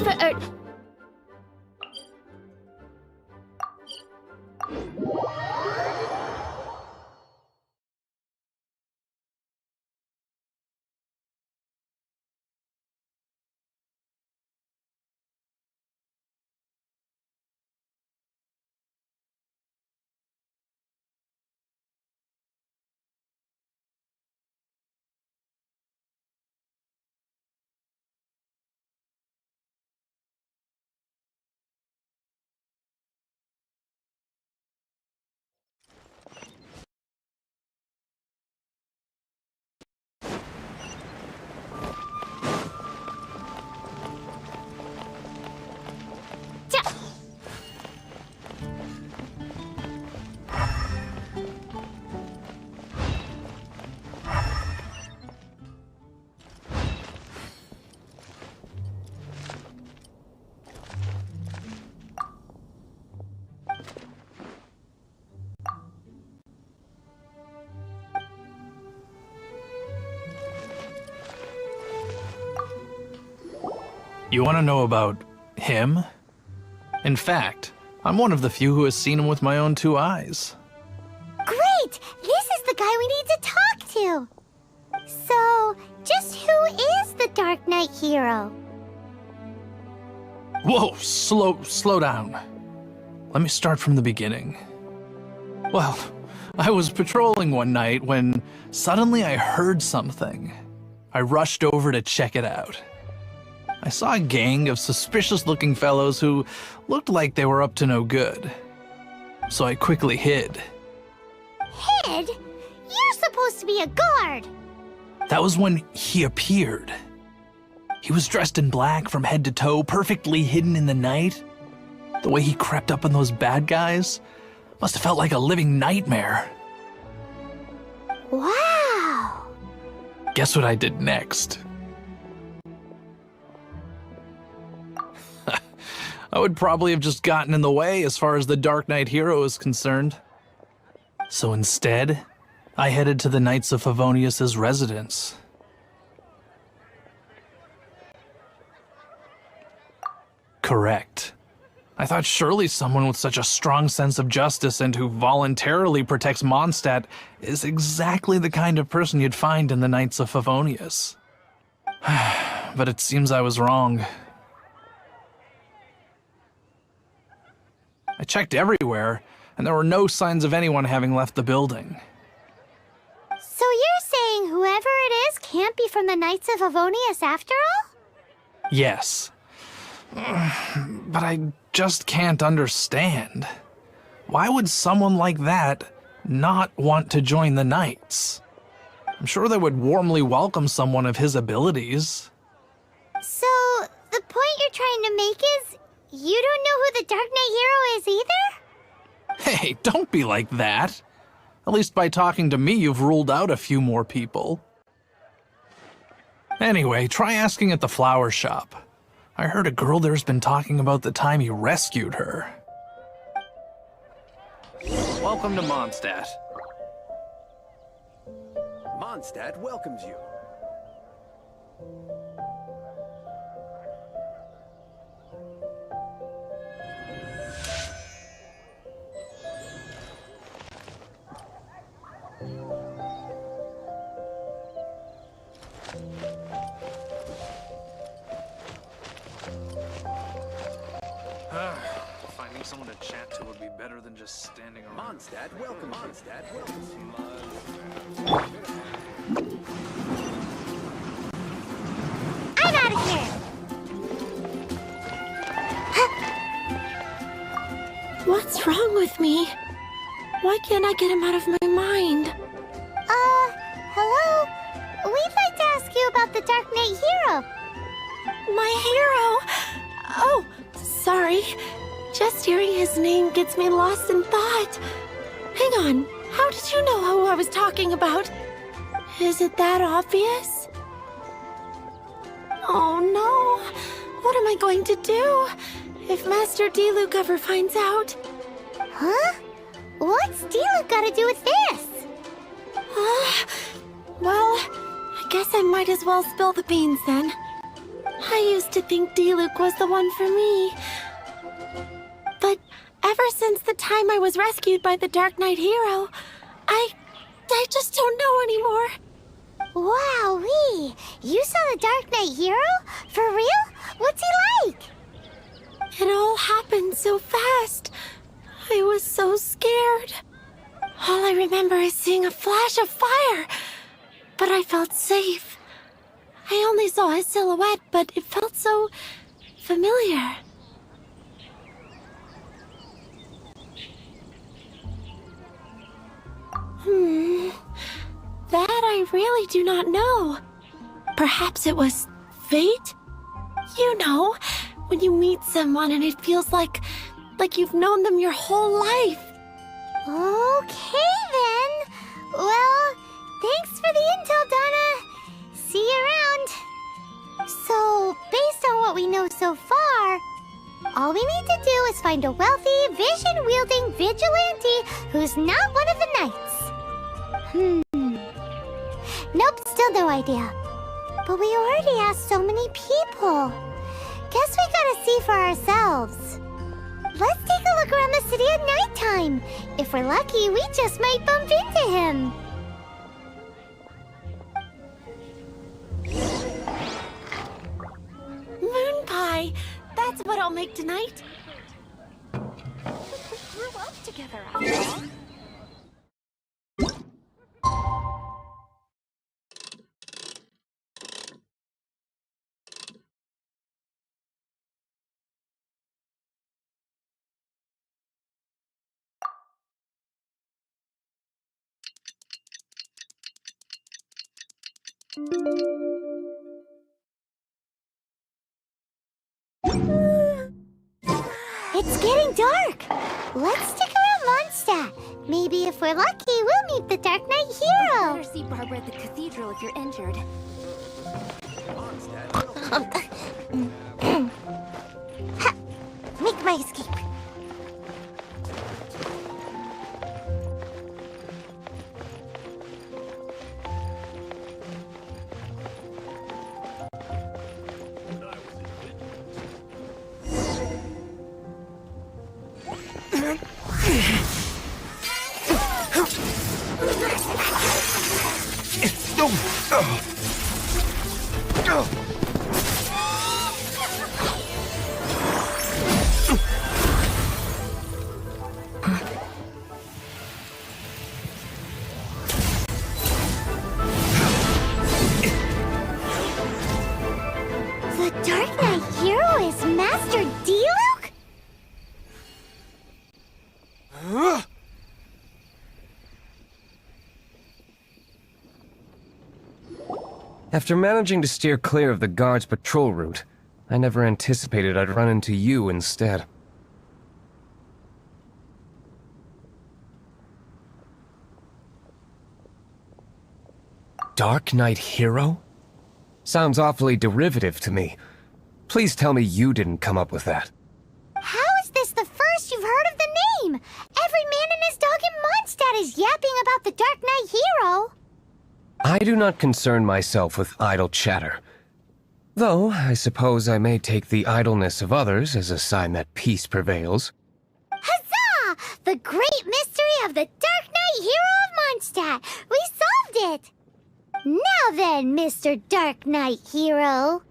You want to know about him? In fact, I'm one of the few who has seen him with my own two eyes. Great! This is the guy we need to talk to. So, just who is the Dark Knight hero? Whoa, slow down. Let me start from the beginning. Well, I was patrolling one night when suddenly I heard something. I rushed over to check it out. I saw a gang of suspicious-looking fellows who looked like they were up to no good. So I quickly hid. Hid? You're supposed to be a guard. That was when he appeared. He was dressed in black from head to toe, perfectly hidden in the night. The way he crept up on those bad guys must have felt like a living nightmare. Wow. Guess what I did next? I would probably have just gotten in the way as far as the Dark Knight hero is concerned. So instead, I headed to the Knights of Favonius's residence. Correct. I thought surely someone with such a strong sense of justice and who voluntarily protects Mondstadt is exactly the kind of person you'd find in the Knights of Favonius. But it seems I was wrong. I checked everywhere, and there were no signs of anyone having left the building. So you're saying whoever it is can't be from the Knights of Favonius after all? Yes. But I just can't understand. Why would someone like that not want to join the Knights? I'm sure they would warmly welcome someone of his abilities. So, the point you're trying to make is, you don't know who the Dark Knight hero is either? Hey, don't be like that. At least by talking to me, you've ruled out a few more people. Anyway, try asking at the flower shop. I heard a girl there's been talking about the time you rescued her. Welcome to Mondstadt. Mondstadt welcomes you. Finding someone to chat to would be better than just standing around. Mondstadt welcome. Mondstadt welcomes you. I'm out of here! What's wrong with me? Why can't I get him out of my mind? Hello? We'd like to ask you about the Dark Knight hero. My hero? Oh, sorry. Just hearing his name gets me lost in thought. Hang on, how did you know who I was talking about? Is it that obvious? Oh no, what am I going to do if Master Diluc ever finds out? Huh? What's Diluc got to do with this? Well, I guess I might as well spill the beans then. I used to think Diluc was the one for me. But ever since the time I was rescued by the Dark Knight hero, I just don't know anymore. Wowee! You saw the Dark Knight hero? For real? What's he like? It all happened so fast. I was so scared. All I remember is seeing a flash of fire, but I felt safe. I only saw his silhouette, but it felt so familiar. That I really do not know. Perhaps it was fate? You know, when you meet someone and it feels like you've known them your whole life. Okay then. Well, thanks for the intel, Donna. See you around. So, based on what we know so far, all we need to do is find a wealthy, vision-wielding vigilante who's not one of the knights. Nope, still no idea. But we already asked so many people. Guess we gotta see for ourselves. Let's take a look around the city at nighttime. If we're lucky, we just might bump into him. Moon pie! That's what I'll make tonight. We grew up together after all. It's getting dark. Let's stick around Mondstadt. Maybe if we're lucky, we'll meet the Dark Knight hero. Better see Barbara at the cathedral if you're injured. Make my escape. The Dark Knight hero is Master Diluc? After managing to steer clear of the guards' patrol route, I never anticipated I'd run into you instead. Dark Knight hero? Sounds awfully derivative to me. Please tell me you didn't come up with that. How is this the first you've heard of the name? Every man and his dog in Mondstadt is yapping about the Dark Knight hero. I do not concern myself with idle chatter. Though, I suppose I may take the idleness of others as a sign that peace prevails. Huzzah! The great mystery of the Dark Knight hero of Mondstadt! We solved it! Now then, Mr. Dark Knight hero.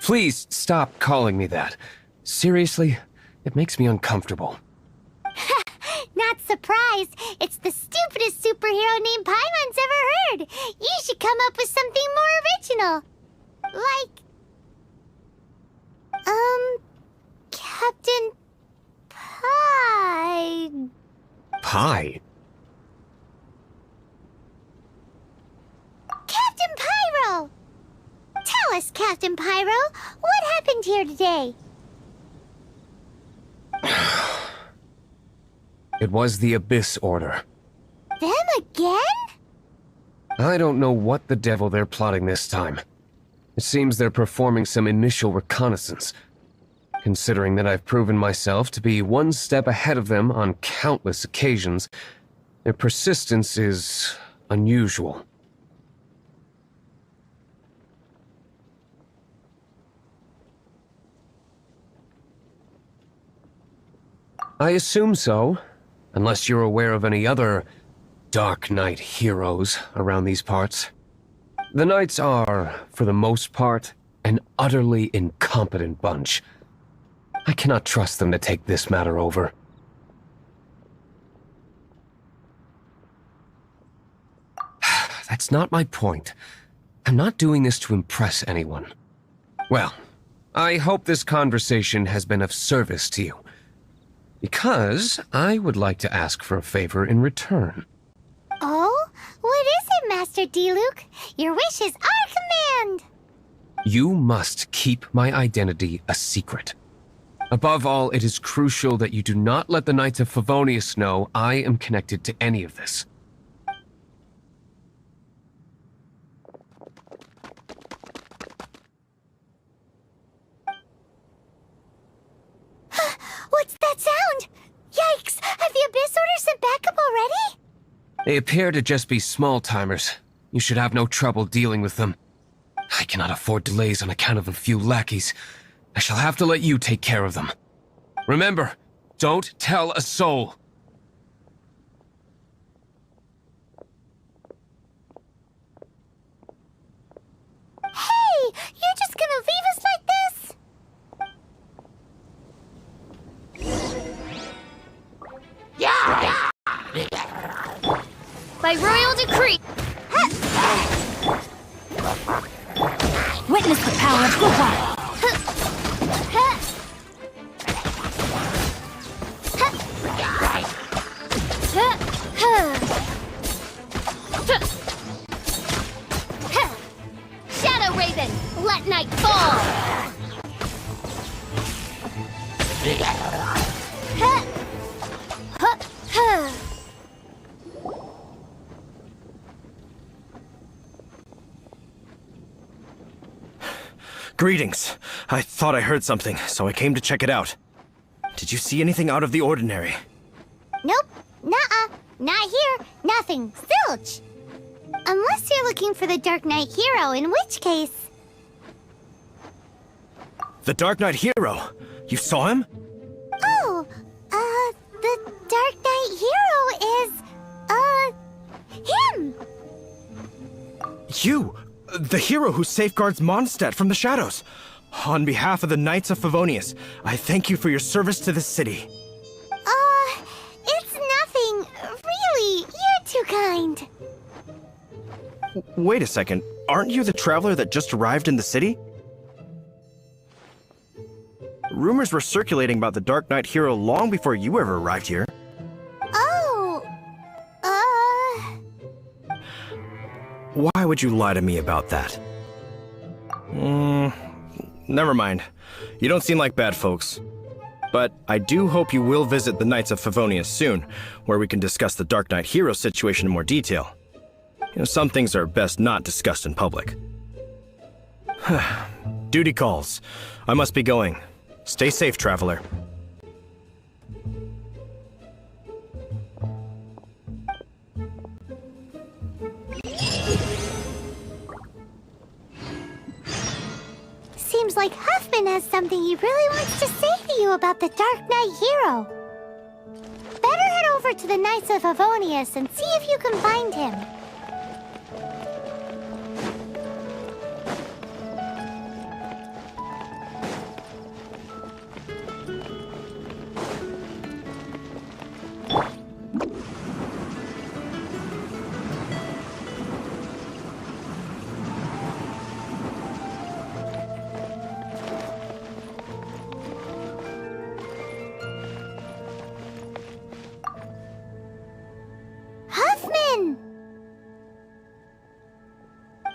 Please stop calling me that. Seriously, it makes me uncomfortable. Not surprised. It's the stupidest superhero name Paimon's ever heard. You should come up with something more original. Like... Captain... Pie... Pie? Captain Pyro! Tell us, Captain Pyro, what happened here today? It was the Abyss Order. Them again? I don't know what the devil they're plotting this time. It seems they're performing some initial reconnaissance. Considering that I've proven myself to be one step ahead of them on countless occasions, their persistence is unusual. I assume so, unless you're aware of any other Dark Knight heroes around these parts. The Knights are, for the most part, an utterly incompetent bunch. I cannot trust them to take this matter over. That's not my point. I'm not doing this to impress anyone. Well, I hope this conversation has been of service to you. Because I would like to ask for a favor in return. Oh? What is it, Master Diluc? Your wish is our command! You must keep my identity a secret. Above all, it is crucial that you do not let the Knights of Favonius know I am connected to any of this. What's that sound? Yikes! Have the Abyss Order sent backup already? They appear to just be small-timers. You should have no trouble dealing with them. I cannot afford delays on account of a few lackeys. I shall have to let you take care of them. Remember, don't tell a soul. Hey! You're just gonna leave us like this? By royal decree. Witness the power of Suka. Shadow Raven, let night fall. Greetings. I thought I heard something, so I came to check it out. Did you see anything out of the ordinary? Nope. Nuh-uh. Not here. Nothing. Zilch. Unless you're looking for the Dark Knight hero, in which case... The Dark Knight hero? You saw him? Oh, the Dark Knight hero is, him! You! The hero who safeguards Mondstadt from the shadows! On behalf of the Knights of Favonius, I thank you for your service to this city. It's nothing. Really, you're too kind. Wait a second, aren't you the traveler that just arrived in the city? Rumors were circulating about the Dark Knight hero long before you ever arrived here. Why would you lie to me about that? Never mind. You don't seem like bad folks. But I do hope you will visit the Knights of Favonius soon, where we can discuss the Dark Knight hero situation in more detail. You know, some things are best not discussed in public. Duty calls. I must be going. Stay safe, traveler. Seems like Huffman has something he really wants to say to you about the Dark Knight hero. Better head over to the Knights of Favonius and see if you can find him.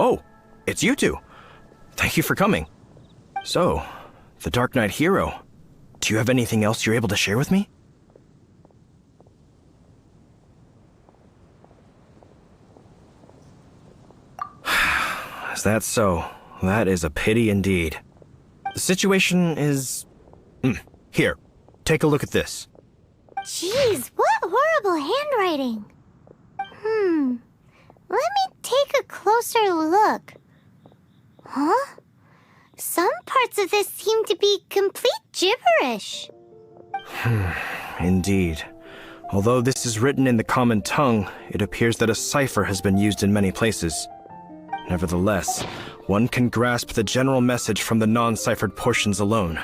Oh, it's you two. Thank you for coming. So, the Dark Knight hero. Do you have anything else you're able to share with me? Is that so? That is a pity indeed. The situation is... Here, take a look at this. Jeez, what horrible handwriting. Let me take a closer look. Huh? Some parts of this seem to be complete gibberish. Indeed. Although this is written in the common tongue, it appears that a cipher has been used in many places. Nevertheless, one can grasp the general message from the non-ciphered portions alone.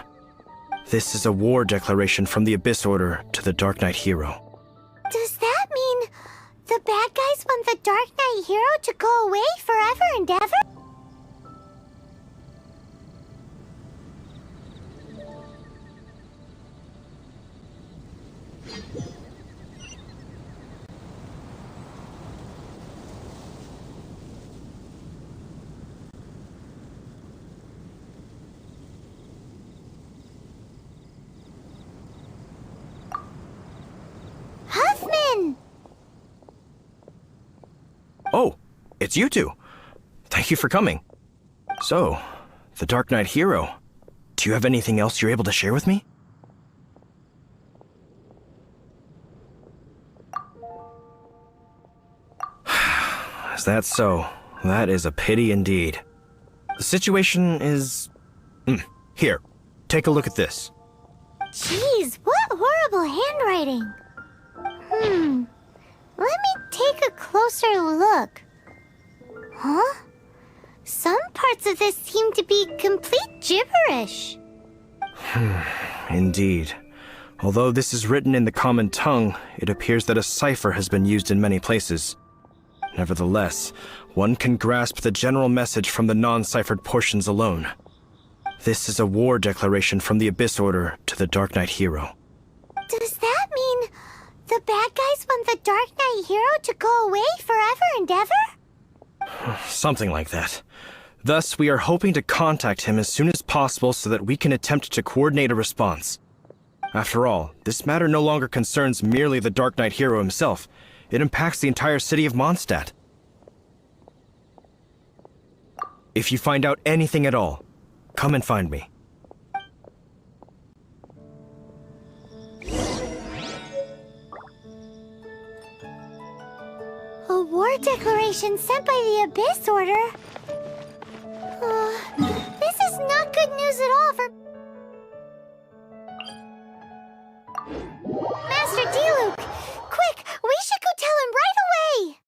This is a war declaration from the Abyss Order to the Dark Knight hero. Does that mean the bad guys want the Dark Knight hero to go away forever and ever? Huffman! Oh, it's you two. Thank you for coming. So, the Dark Knight hero. Do you have anything else you're able to share with me? Is that so? That is a pity indeed. The situation is... Here, take a look at this. Jeez, what horrible handwriting. Let me take a closer look. Huh? Some parts of this seem to be complete gibberish. Indeed. Although this is written in the common tongue, it appears that a cipher has been used in many places. Nevertheless, one can grasp the general message from the non-ciphered portions alone. This is a war declaration from the Abyss Order to the Dark Knight hero. Does that mean the bad guys want the Dark Knight hero to go away forever and ever? Something like that. Thus, we are hoping to contact him as soon as possible so that we can attempt to coordinate a response. After all, this matter no longer concerns merely the Dark Knight hero himself. It impacts the entire city of Mondstadt. If you find out anything at all, come and find me. A war declaration sent by the Abyss Order? This is not good news at all for... Master Diluc! Quick, we should go tell him right away!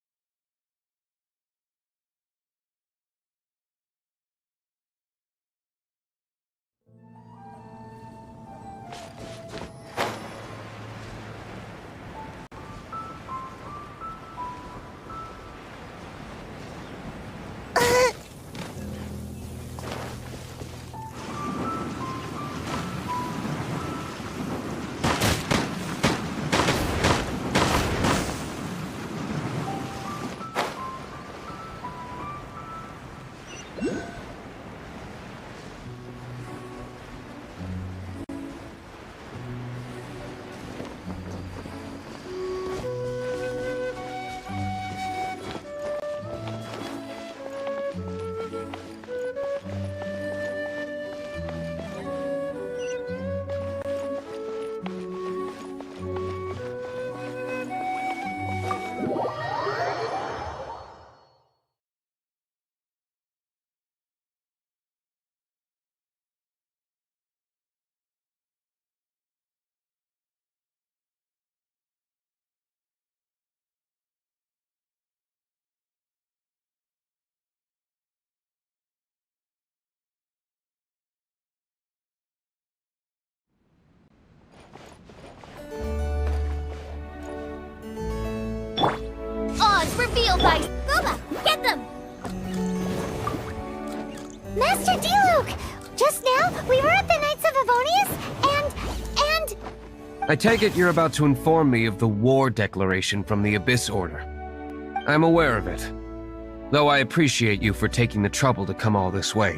little guys. Boba, get them! Master Diluc! Just now, we were at the Knights of Avonius, and... I take it you're about to inform me of the war declaration from the Abyss Order. I'm aware of it, though I appreciate you for taking the trouble to come all this way.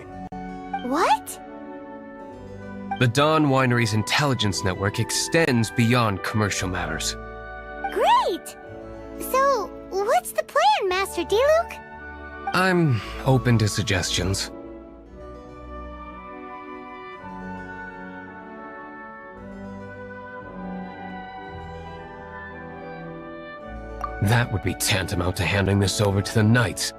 What? The Dawn Winery's intelligence network extends beyond commercial matters. Great! So, what's the plan, Master Diluc? I'm open to suggestions. That would be tantamount to handing this over to the Knights.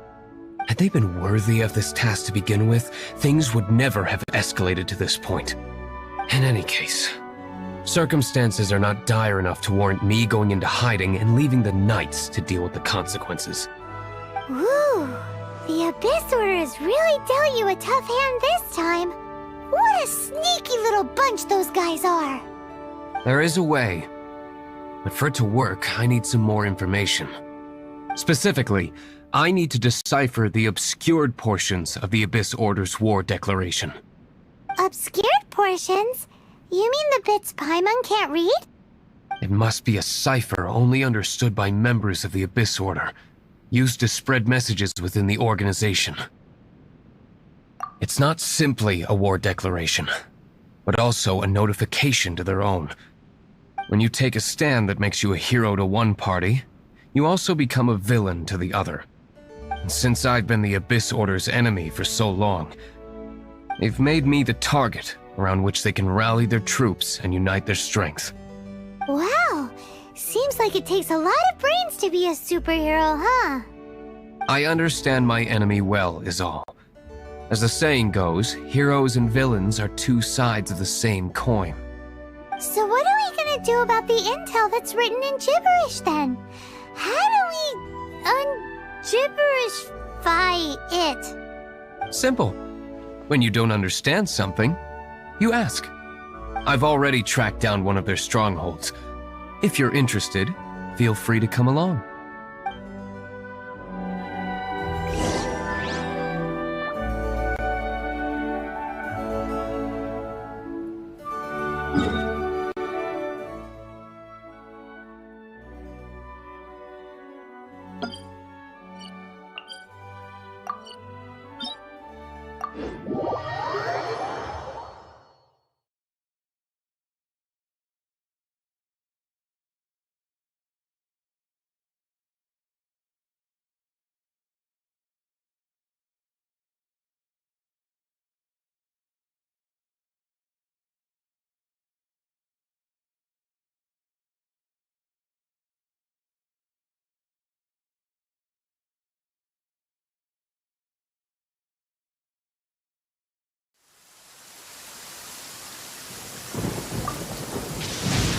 Had they been worthy of this task to begin with, things would never have escalated to this point. In any case, circumstances are not dire enough to warrant me going into hiding and leaving the Knights to deal with the consequences. Ooh, the Abyss Order has really dealt you a tough hand this time. What a sneaky little bunch those guys are. There is a way, but for it to work, I need some more information. Specifically, I need to decipher the obscured portions of the Abyss Order's war declaration. Obscured portions? You mean the bits Paimon can't read? It must be a cipher only understood by members of the Abyss Order, used to spread messages within the organization. It's not simply a war declaration, but also a notification to their own. When you take a stand that makes you a hero to one party, you also become a villain to the other. And since I've been the Abyss Order's enemy for so long, they've made me the target around which they can rally their troops and unite their strength. Wow, seems like it takes a lot of brains to be a superhero, huh? I understand my enemy well, is all. As the saying goes, heroes and villains are two sides of the same coin. So what are we gonna do about the intel that's written in gibberish then? How do we un-gibberishify it? Simple. When you don't understand something, you ask. I've already tracked down one of their strongholds. If you're interested, feel free to come along.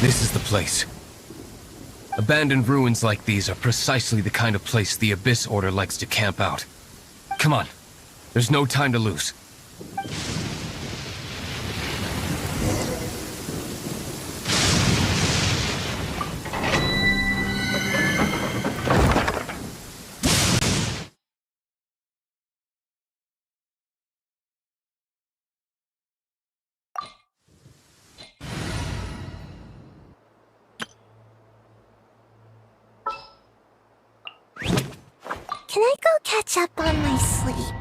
This is the place. Abandoned ruins like these are precisely the kind of place the Abyss Order likes to camp out. Come on, there's no time to lose. Can I go catch up on my sleep?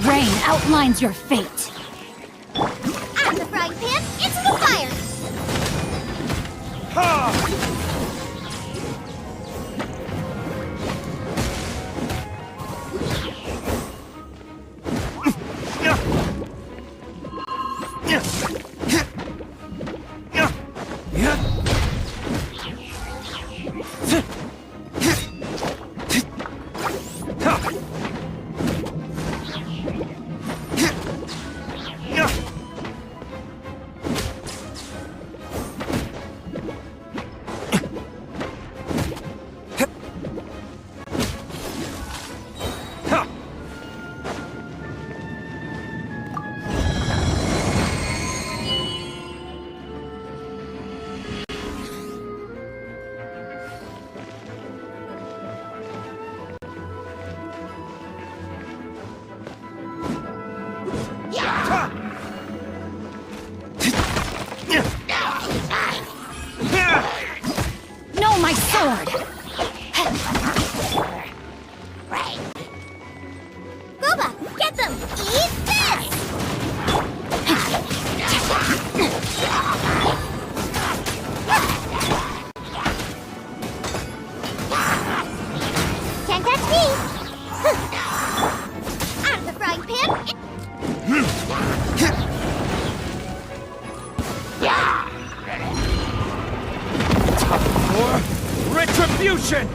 Rain outlines your fate. Out of the frying pan, into the fire! No, my sword! Boba, get them! Eat this! Can't catch me! Out of the frying pan! For retribution!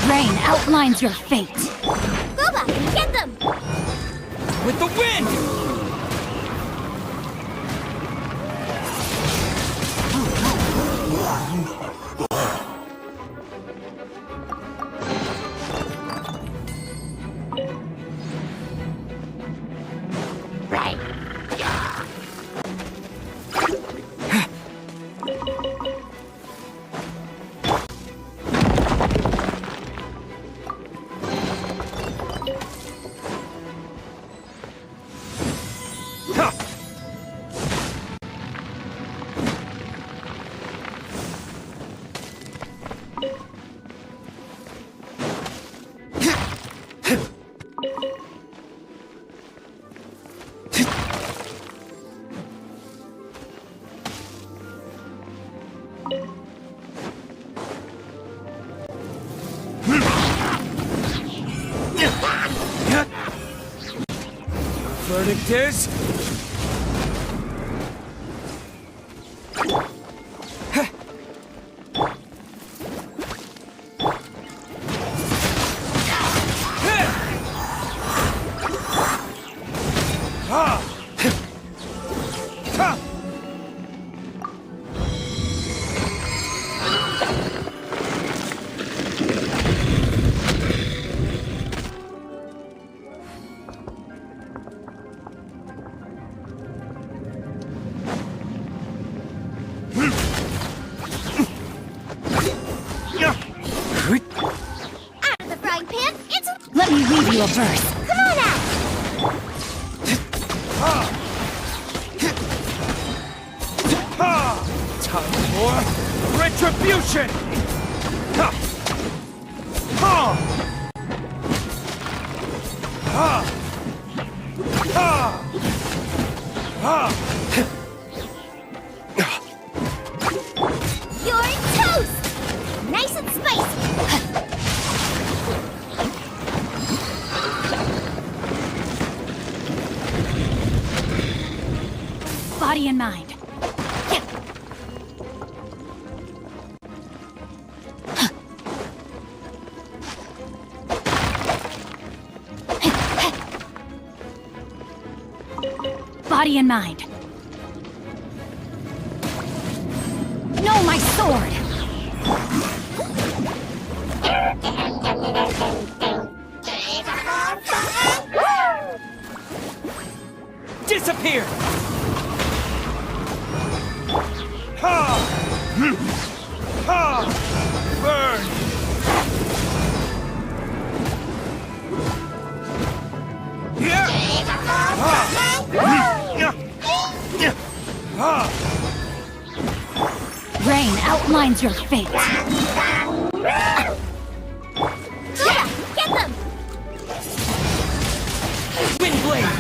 Rain outlines your fate. Boba, get them! With the wind! Verdict is... Let me read you a verse. Come on out! Time for retribution! You're toast! Nice and spicy! Body and mind. Body and mind. No, my sword! Disappear! Ha! Burn! Yeah! Rain outlines your fate. Yeah, get them! Windblade!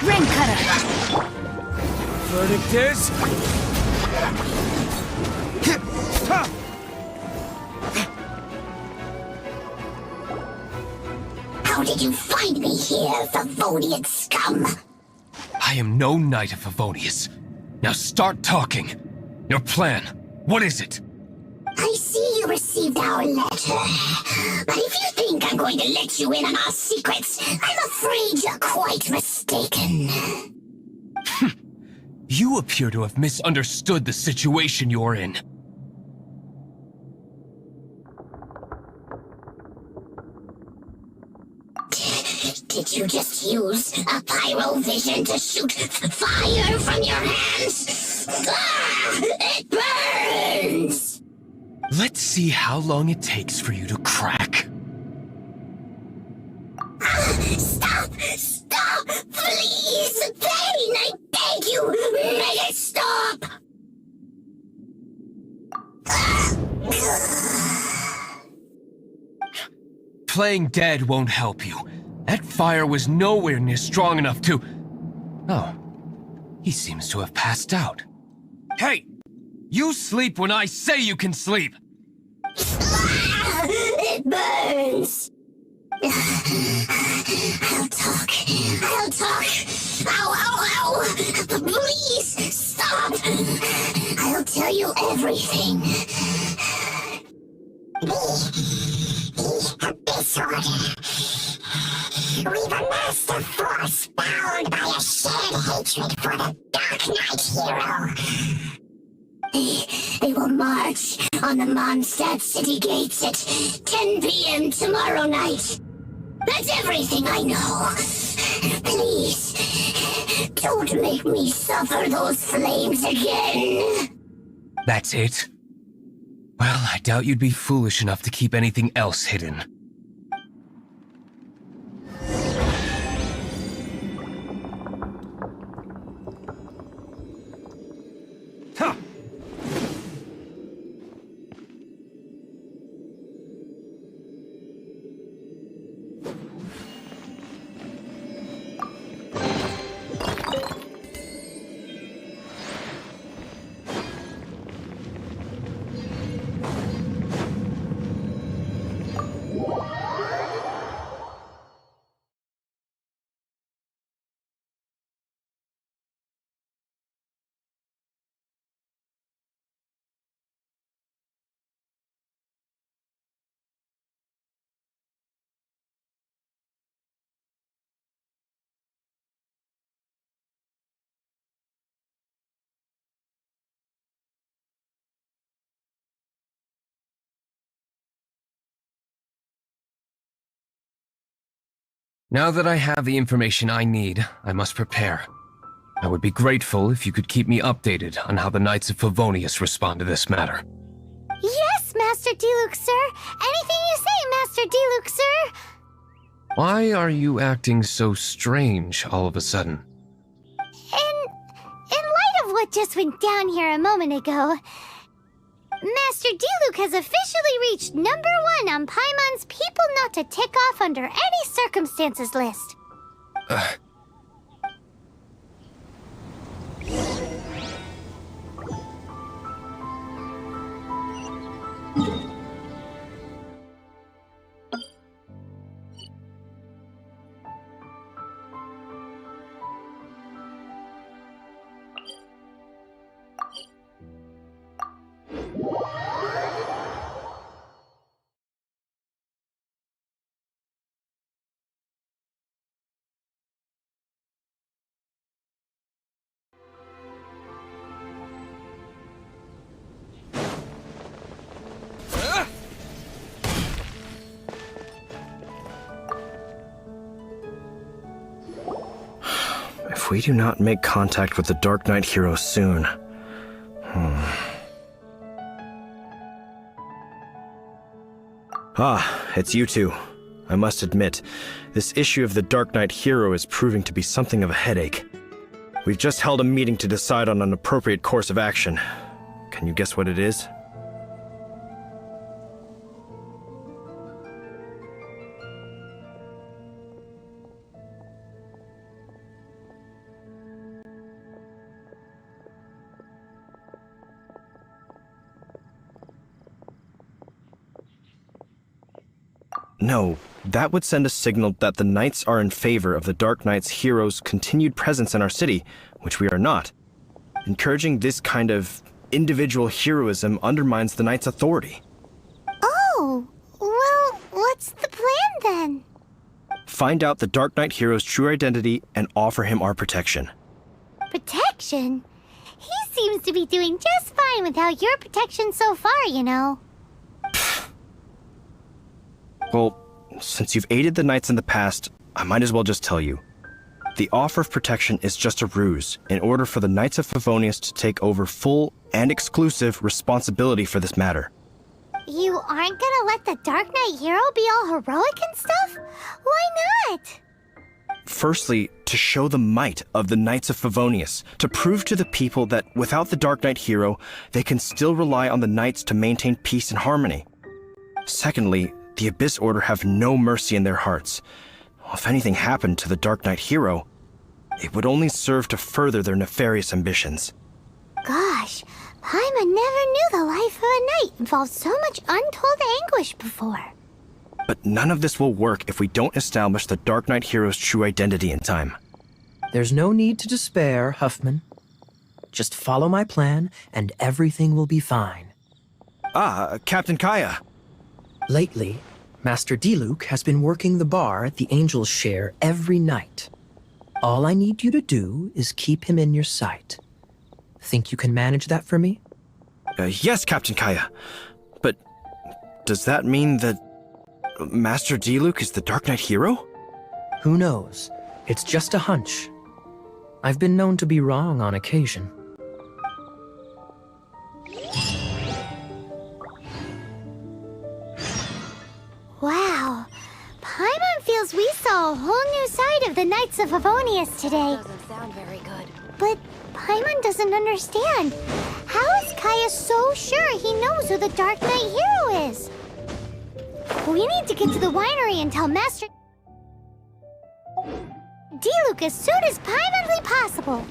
Rain cutter. Verdict is... How did you find me here, Favonian scum? I am no knight of Favonius. Now start talking. Your plan, what is it? I see you received our letter. But if you think I'm going to let you in on our secrets, I'm afraid you're quite mistaken. You appear to have misunderstood the situation you're in. Did you just use a pyrovision to shoot fire from your hands? Ah, it burns! Let's see how long it takes for you to crack. Stop! Stop! Please! Pain! I beg you! Make it stop! Playing dead won't help you. That fire was nowhere near strong enough to... Oh. He seems to have passed out. Hey! You sleep when I say you can sleep! It burns! I'll talk. I'll talk. Ow, ow, ow! Please, stop! I'll tell you everything. Disorder. We've amassed a force bound by a shared hatred for the Dark Knight hero. They will march on the Mondstadt city gates at 10 p.m. tomorrow night. That's everything I know. Please, don't make me suffer those flames again. That's it? Well, I doubt you'd be foolish enough to keep anything else hidden. Huh. Now that I have the information I need, I must prepare. I would be grateful if you could keep me updated on how the Knights of Favonius respond to this matter. Yes, Master Diluc, sir. Anything you say, Master Diluc, sir. Why are you acting so strange all of a sudden? In light of what just went down here a moment ago, Master Diluc has officially reached #1 on Paimon's People Not to Tick Off Under Any Circumstances list. If we do not make contact with the Dark Knight hero soon... Ah, it's you two. I must admit, this issue of the Dark Knight hero is proving to be something of a headache. We've just held a meeting to decide on an appropriate course of action. Can you guess what it is? No, that would send a signal that the Knights are in favor of the Dark Knight's hero's continued presence in our city, which we are not. Encouraging this kind of individual heroism undermines the Knight's authority. Oh, well, what's the plan then? Find out the Dark Knight hero's true identity and offer him our protection. Protection? He seems to be doing just fine without your protection so far, you know. Well, since you've aided the Knights in the past, I might as well just tell you. The offer of protection is just a ruse in order for the Knights of Favonius to take over full and exclusive responsibility for this matter. You aren't gonna let the Dark Knight hero be all heroic and stuff? Why not? Firstly, to show the might of the Knights of Favonius, to prove to the people that without the Dark Knight hero, they can still rely on the Knights to maintain peace and harmony. Secondly, the Abyss Order have no mercy in their hearts. If anything happened to the Dark Knight hero, it would only serve to further their nefarious ambitions. Gosh, Paimon never knew the life of a knight involved so much untold anguish before. But none of this will work if we don't establish the Dark Knight hero's true identity in time. There's no need to despair, Huffman. Just follow my plan, and everything will be fine. Ah, Captain Kaya. Lately, Master Diluc has been working the bar at the Angel's Share every night. All I need you to do is keep him in your sight. Think you can manage that for me? Yes, Captain Kaya. But does that mean that Master Diluc is the Dark Knight hero? Who knows? It's just a hunch. I've been known to be wrong on occasion. Wow, Paimon feels we saw a whole new side of the Knights of Favonius today. Doesn't sound very good. But Paimon doesn't understand. How is Kaya so sure he knows who the Dark Knight hero is? We need to get to the winery and tell Master Diluc as soon as Paimonly possible.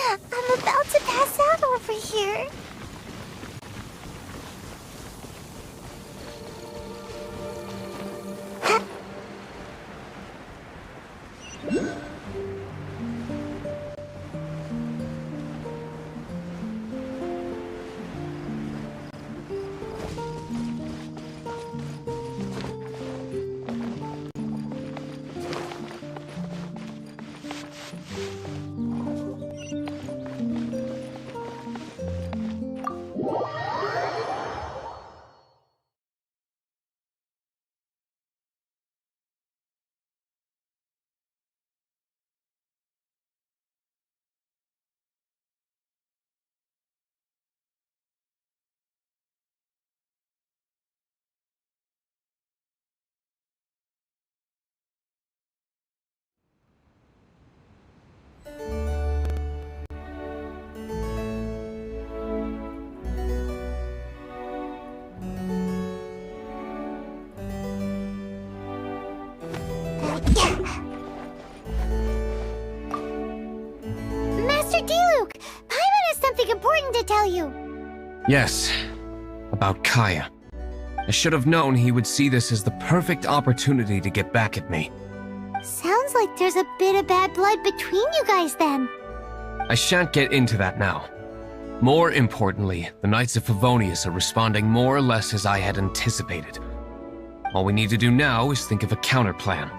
I'm about to pass out over here. Master Diluc, Paimon has something something important to tell you. Yes, about Kaya. I should have known he would see this as the perfect opportunity to get back at me. Sounds like there's a bit of bad blood between you guys then. I shan't get into that now. More importantly, the Knights of Favonius are responding more or less as I had anticipated. All we need to do now is think of a counterplan.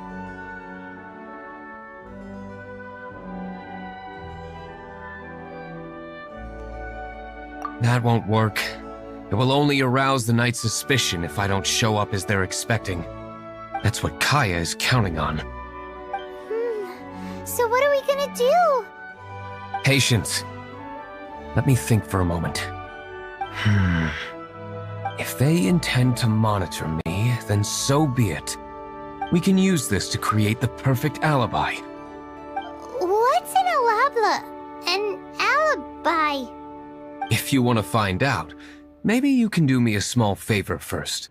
That won't work. It will only arouse the Knights' suspicion if I don't show up as they're expecting. That's what Kaya is counting on. So what are we gonna do? Patience. Let me think for a moment. If they intend to monitor me, then so be it. We can use this to create the perfect alibi. What's an alabla? An alibi? If you want to find out, maybe you can do me a small favor first.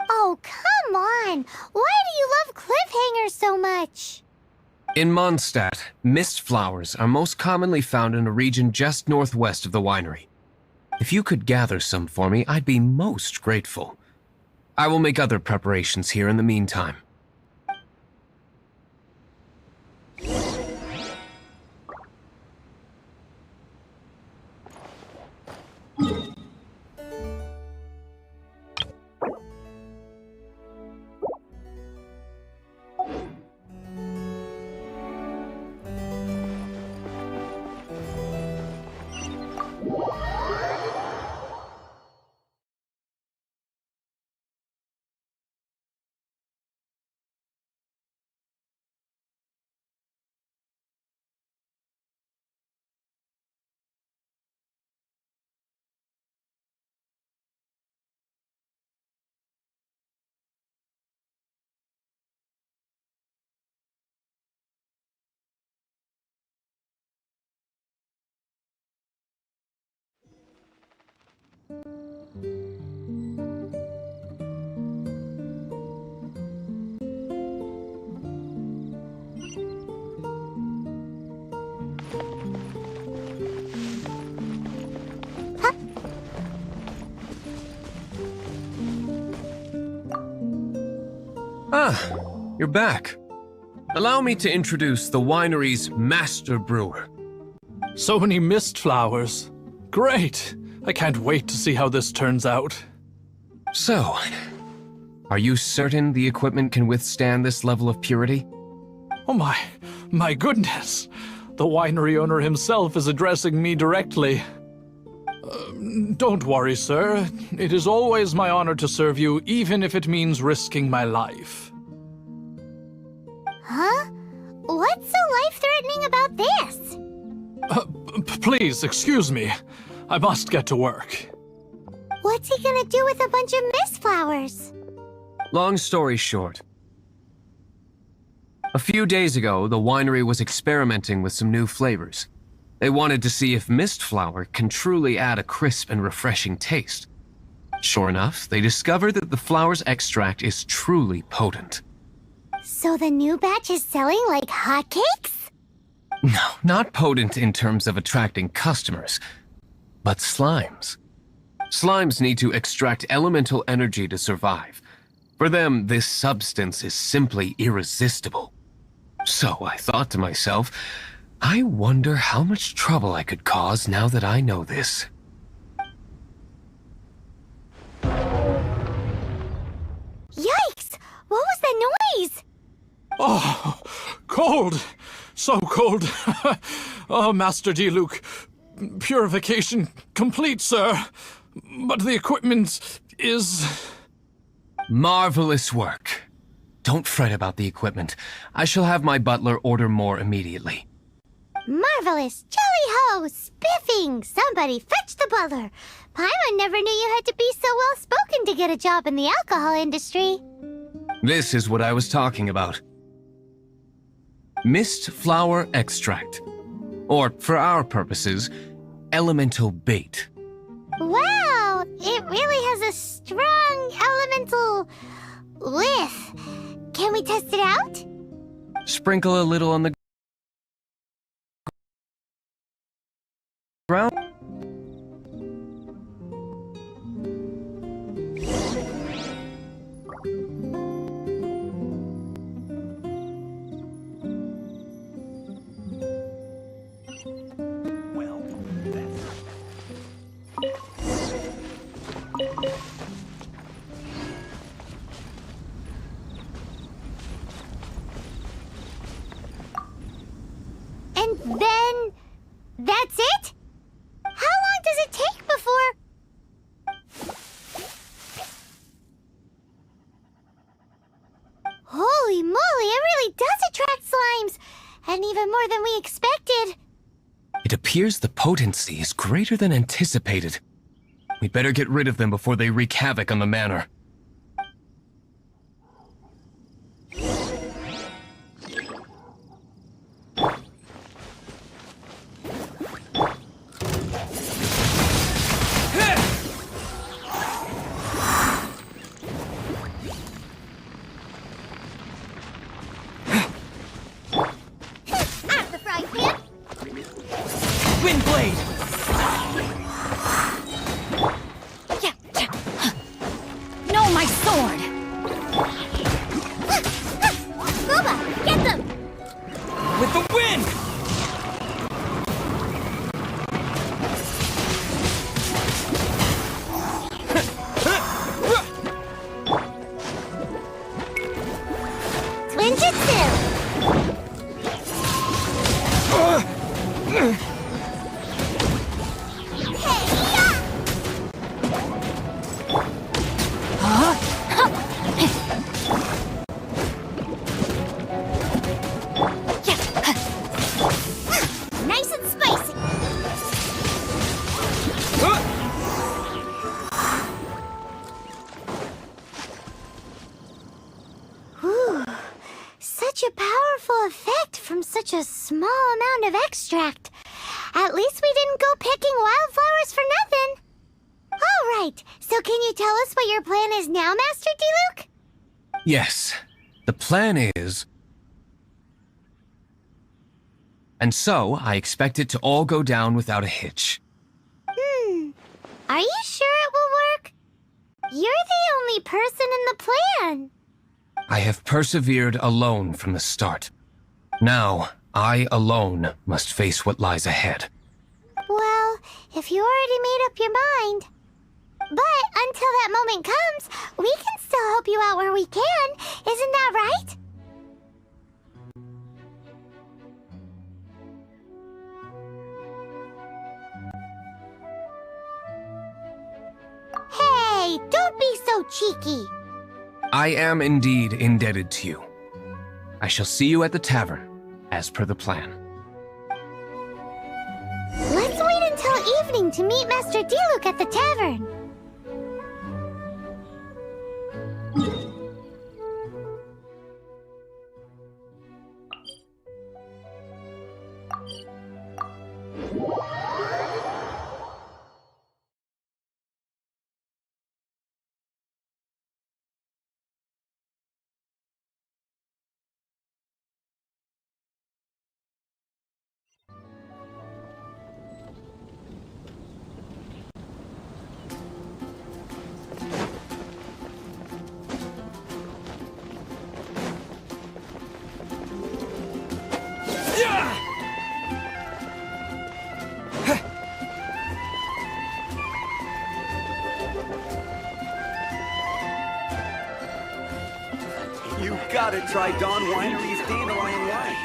Oh, come on! Why do you love cliffhangers so much? In Mondstadt, mist flowers are most commonly found in a region just northwest of the winery. If you could gather some for me, I'd be most grateful. I will make other preparations here in the meantime. Ah, you're back. Allow me to introduce the winery's master brewer. So many mist flowers. Great! I can't wait to see how this turns out. So, are you certain the equipment can withstand this level of purity? Oh my goodness! The winery owner himself is addressing me directly. Don't worry, sir. It is always my honor to serve you, even if it means risking my life. Huh? What's so life-threatening about this? Please, excuse me. I must get to work. What's he gonna do with a bunch of mist flowers? Long story short. A few days ago, the winery was experimenting with some new flavors. They wanted to see if mist flower can truly add a crisp and refreshing taste. Sure enough, they discovered that the flower's extract is truly potent. So the new batch is selling like hotcakes? No, not potent in terms of attracting customers, but slimes. Slimes need to extract elemental energy to survive. For them, this substance is simply irresistible. So I thought to myself, I wonder how much trouble I could cause now that I know this. Yikes! What was that noise? Oh, cold! So cold! Oh, Master Diluc, purification complete, sir. But the equipment is... Marvelous work. Don't fret about the equipment. I shall have my butler order more immediately. Marvelous! Jolly-ho! Spiffing! Somebody fetch the butler! Paimon never knew you had to be so well-spoken to get a job in the alcohol industry. This is what I was talking about. Mist flower extract. Or, for our purposes, elemental bait. Wow! It really has a strong elemental... whiff. Can we test it out? Sprinkle a little on the ground. And then... that's it? How long does it take before... Holy moly, it really does attract slimes! And even more than we expected. It appears the potency is greater than anticipated. We'd better get rid of them before they wreak havoc on the manor. Out the frying pan! Windblade! No, my sword! Booba, get them! With the wind! Twin Jutsu! Nice and spicy! Whew. Such a powerful effect from such a small amount of extract. At least we didn't go picking wildflowers for nothing. All right, so can you tell us what your plan is now, Master Diluc? Yes, the plan is... And so, I expect it to all go down without a hitch. Are you sure it will work? You're the only person in the plan. I have persevered alone from the start. Now, I alone must face what lies ahead. Well, if you already made up your mind. But until that moment comes, we can still help you out where we can. Isn't that right? Hey, don't be so cheeky. I am indeed indebted to you. I shall see you at the tavern, as per the plan. Let's wait until evening to meet Master Diluc at the tavern. You gotta try Dawn Winery's Dandelion Wine.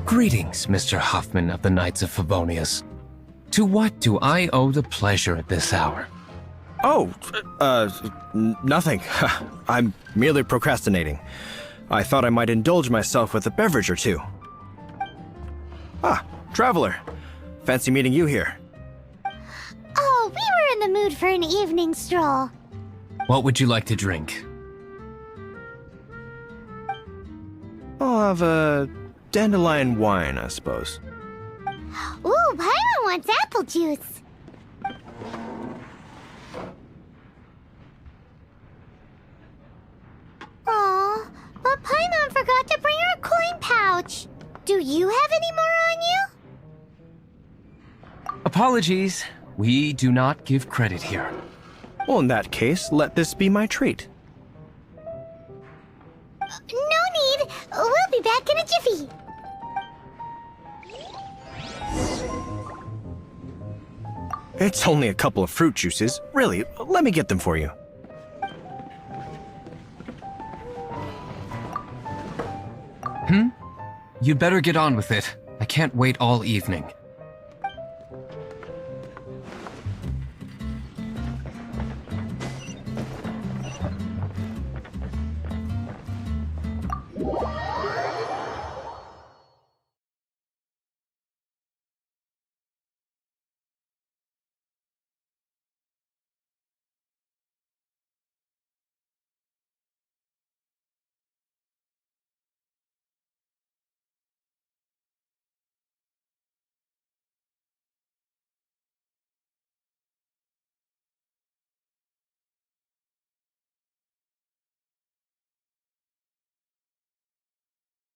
Greetings, Mr. Hoffman of the Knights of Favonius. To what do I owe the pleasure at this hour? Oh, nothing. I'm merely procrastinating. I thought I might indulge myself with a beverage or two. Ah, traveler. Fancy meeting you here. Oh, we were in the mood for an evening stroll. What would you like to drink? I'll have a dandelion wine, I suppose. Ooh, Paimon wants apple juice. Aw, but Paimon forgot to bring her coin pouch. Do you have any more on you? Apologies. We do not give credit here. Well, in that case, let this be my treat. No need. We'll be back in a jiffy. It's only a couple of fruit juices. Really, let me get them for you. You'd better get on with it. I can't wait all evening.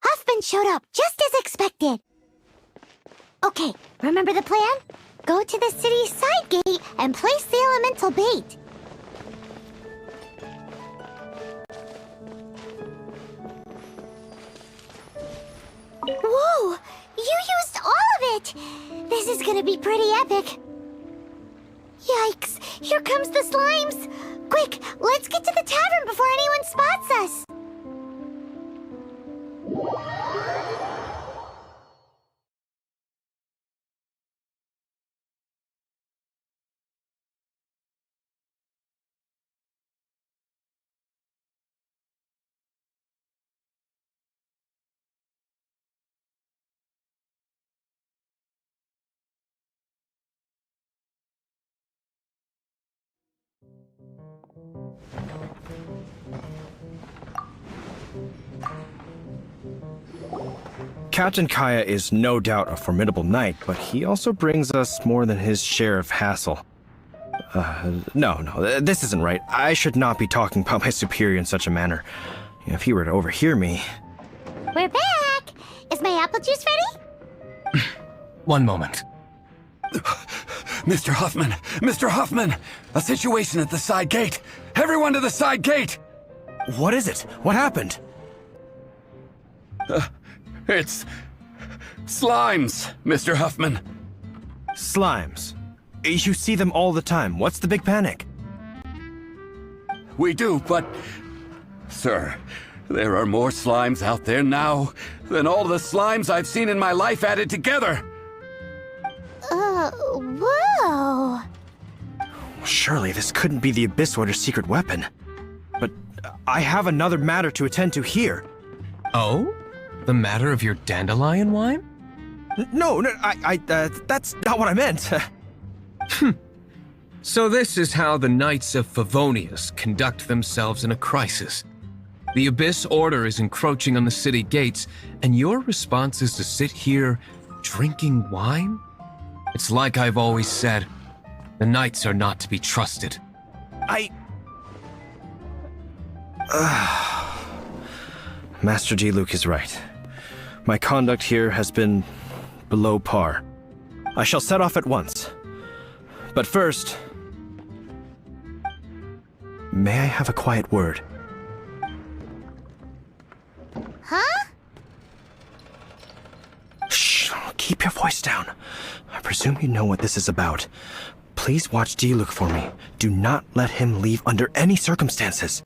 Huffman showed up, just as expected. Okay, remember the plan? Go to the city's side gate and place the elemental bait. Whoa! You used all of it! This is gonna be pretty epic. Yikes! Here comes the slimes! Quick, let's get to the tavern before anyone spots us! Captain Kaya is no doubt a formidable knight, but he also brings us more than his share of hassle. No, this isn't right. I should not be talking about my superior in such a manner. If he were to overhear me... We're back! Is my apple juice ready? One moment. Mr. Hoffman! Mr. Hoffman! A situation at the side gate! Everyone to the side gate! What is it? What happened? It's... slimes, Mr. Huffman. Slimes? You see them all the time. What's the big panic? We do, but... Sir, there are more slimes out there now than all the slimes I've seen in my life added together! Whoa! Surely this couldn't be the Abyss Order's secret weapon. But I have another matter to attend to here. Oh? The matter of your dandelion wine? No, that's not what I meant. So this is how the Knights of Favonius conduct themselves in a crisis. The Abyss Order is encroaching on the city gates, and your response is to sit here drinking wine? It's like I've always said, the Knights are not to be trusted. Master Diluc is right. My conduct here has been below par. I shall set off at once. But first, may I have a quiet word? Huh? Shh, keep your voice down. I presume you know what this is about. Please watch Diluc for me. Do not let him leave under any circumstances.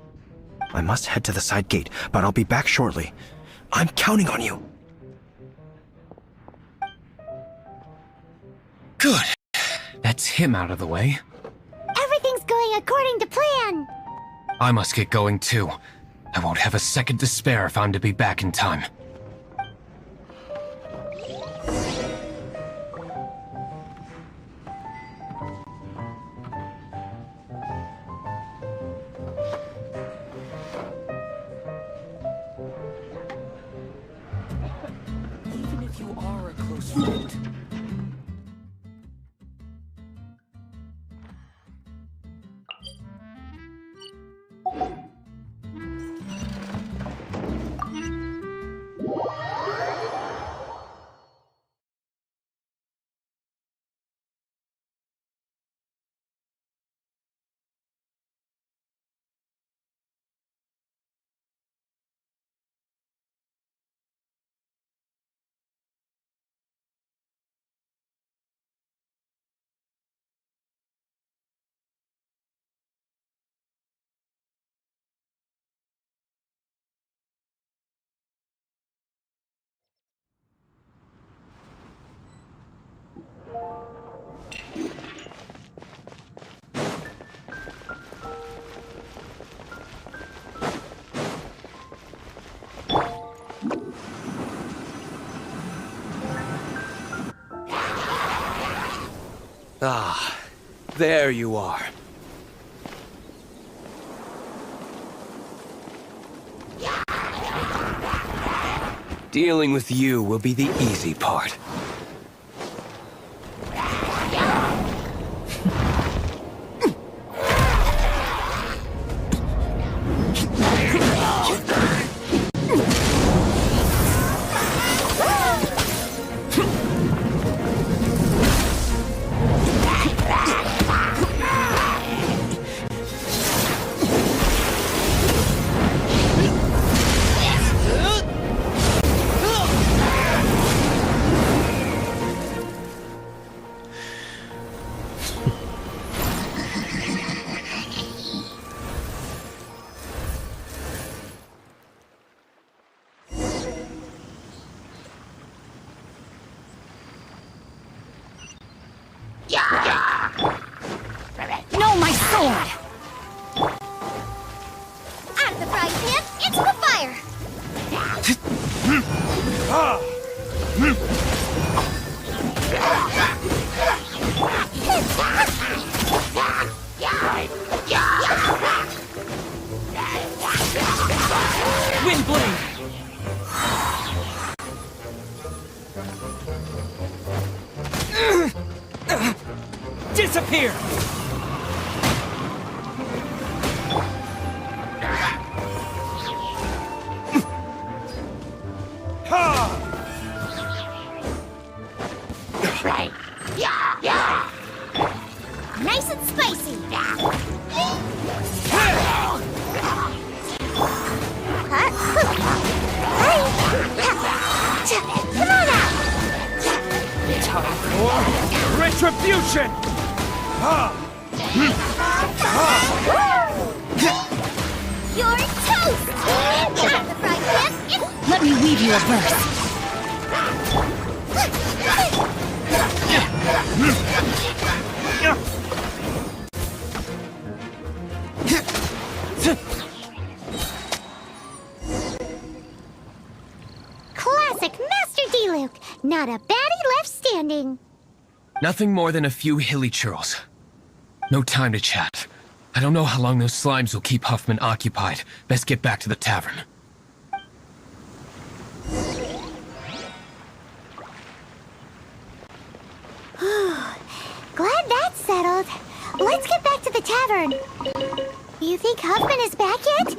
I must head to the side gate, but I'll be back shortly. I'm counting on you. Good. That's him out of the way. Everything's going according to plan. I must get going too. I won't have a second to spare if I'm to be back in time. Even if you are a close friend. Ah, there you are. Dealing with you will be the easy part. No, my sword! Out of the frying pan, into the fire! Windblade! Disappear! Nice and spicy! Come on out! Time for retribution! You're toast! Out of the frying pan, Let me weave you a verse. Classic Master Diluc! Not a baddie left standing. Nothing more than a few hilly churls. No time to chat. I don't know how long those slimes will keep Huffman occupied. Best get back to the tavern. Glad that's settled. Let's get back to the tavern. You think Huffman is back yet?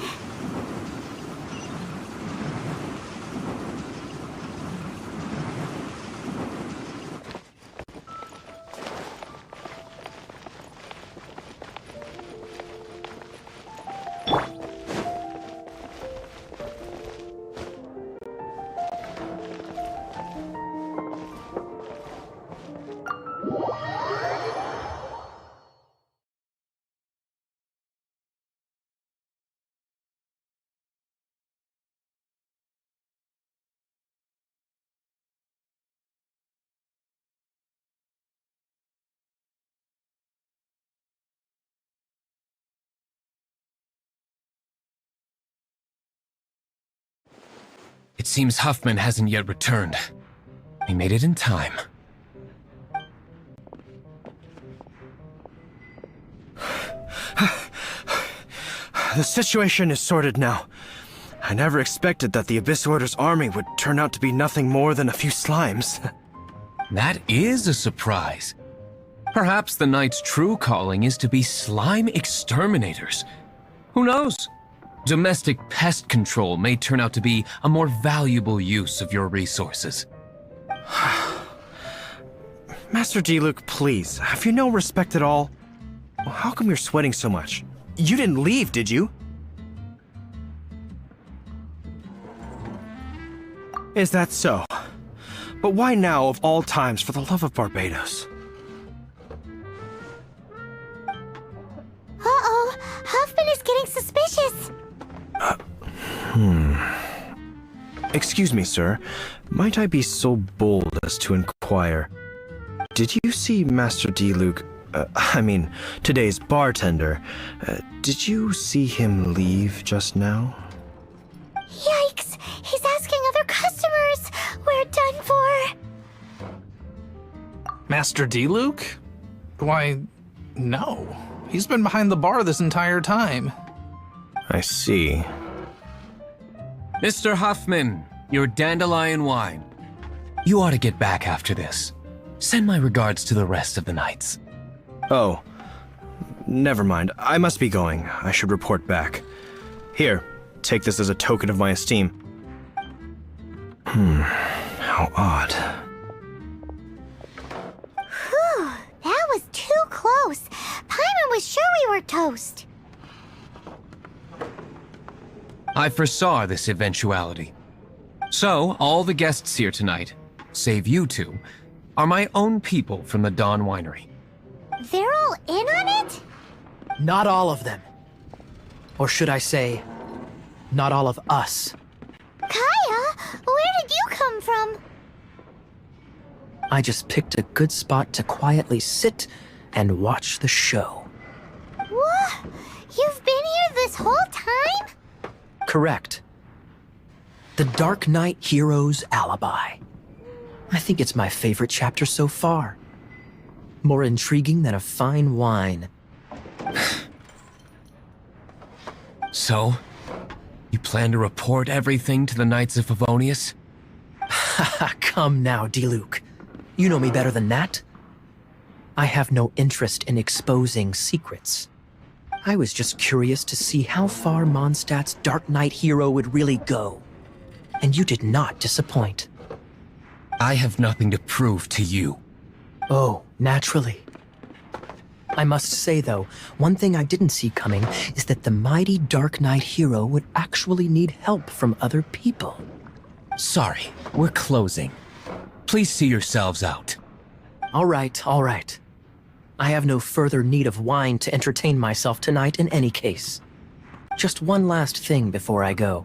It seems Huffman hasn't yet returned. We made it in time. The situation is sorted now. I never expected that the Abyss Order's army would turn out to be nothing more than a few slimes. That is a surprise. Perhaps the Knight's true calling is to be slime exterminators. Who knows? Domestic pest control may turn out to be a more valuable use of your resources. Master Diluc, please, have you no respect at all? How come you're sweating so much? You didn't leave, did you? Is that so? But why now of all times, for the love of Barbados? Uh-oh, Huffman is getting suspicious. Excuse me, sir. Might I be so bold as to inquire? Did you see Master Diluc, today's bartender? Did you see him leave just now? Yikes! He's asking other customers! We're done for! Master Diluc? Why, no. He's been behind the bar this entire time. I see. Mr. Huffman, your dandelion wine. You ought to get back after this. Send my regards to the rest of the knights. Oh, never mind. I must be going. I should report back. Here, take this as a token of my esteem. How odd. Whew, that was too close. Paimon was sure we were toast. I foresaw this eventuality. So, all the guests here tonight, save you two, are my own people from the Dawn Winery. They're all in on it? Not all of them. Or should I say, not all of us. Kaya, where did you come from? I just picked a good spot to quietly sit and watch the show. What? You've been here this whole time? Correct. The Dark Knight Hero's Alibi. I think it's my favorite chapter so far. More intriguing than a fine wine. So, you plan to report everything to the Knights of Favonius? Come now, Diluc. You know me better than that. I have no interest in exposing secrets. I was just curious to see how far Mondstadt's Dark Knight hero would really go. And you did not disappoint. I have nothing to prove to you. Oh, naturally. I must say, though, one thing I didn't see coming is that the mighty Dark Knight hero would actually need help from other people. Sorry, we're closing. Please see yourselves out. All right, all right. I have no further need of wine to entertain myself tonight in any case. Just one last thing before I go.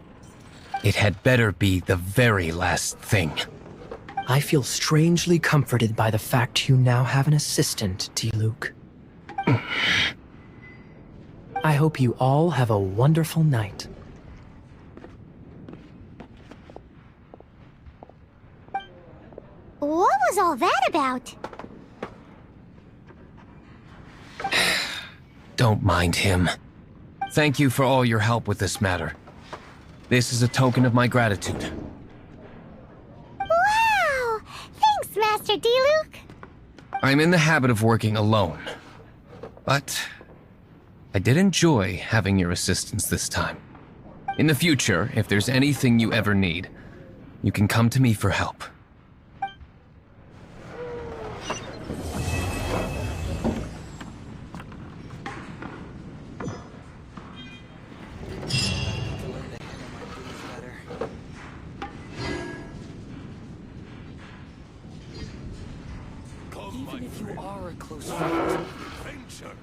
It had better be the very last thing. I feel strangely comforted by the fact you now have an assistant, Diluc. I hope you all have a wonderful night. What was all that about? Don't mind him. Thank you for all your help with this matter. This is a token of my gratitude. Wow! Thanks, Master Diluc. I'm in the habit of working alone. But I did enjoy having your assistance this time. In the future, if there's anything you ever need, you can come to me for help. Even if you are a close friend, adventure.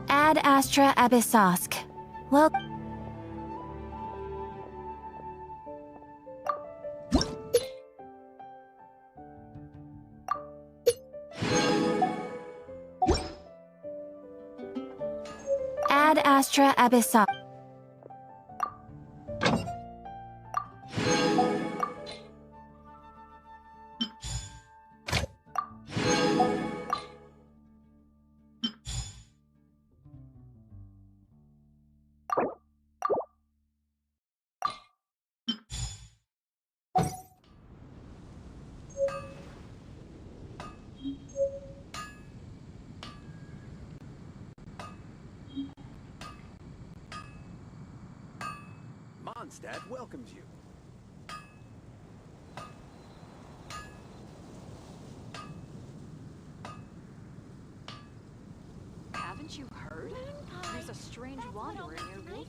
Ad Astra Abyssosk. Well. Ad Astra Abyssosk. Mondstadt welcomes you. Haven't you heard? There's a strange wanderer near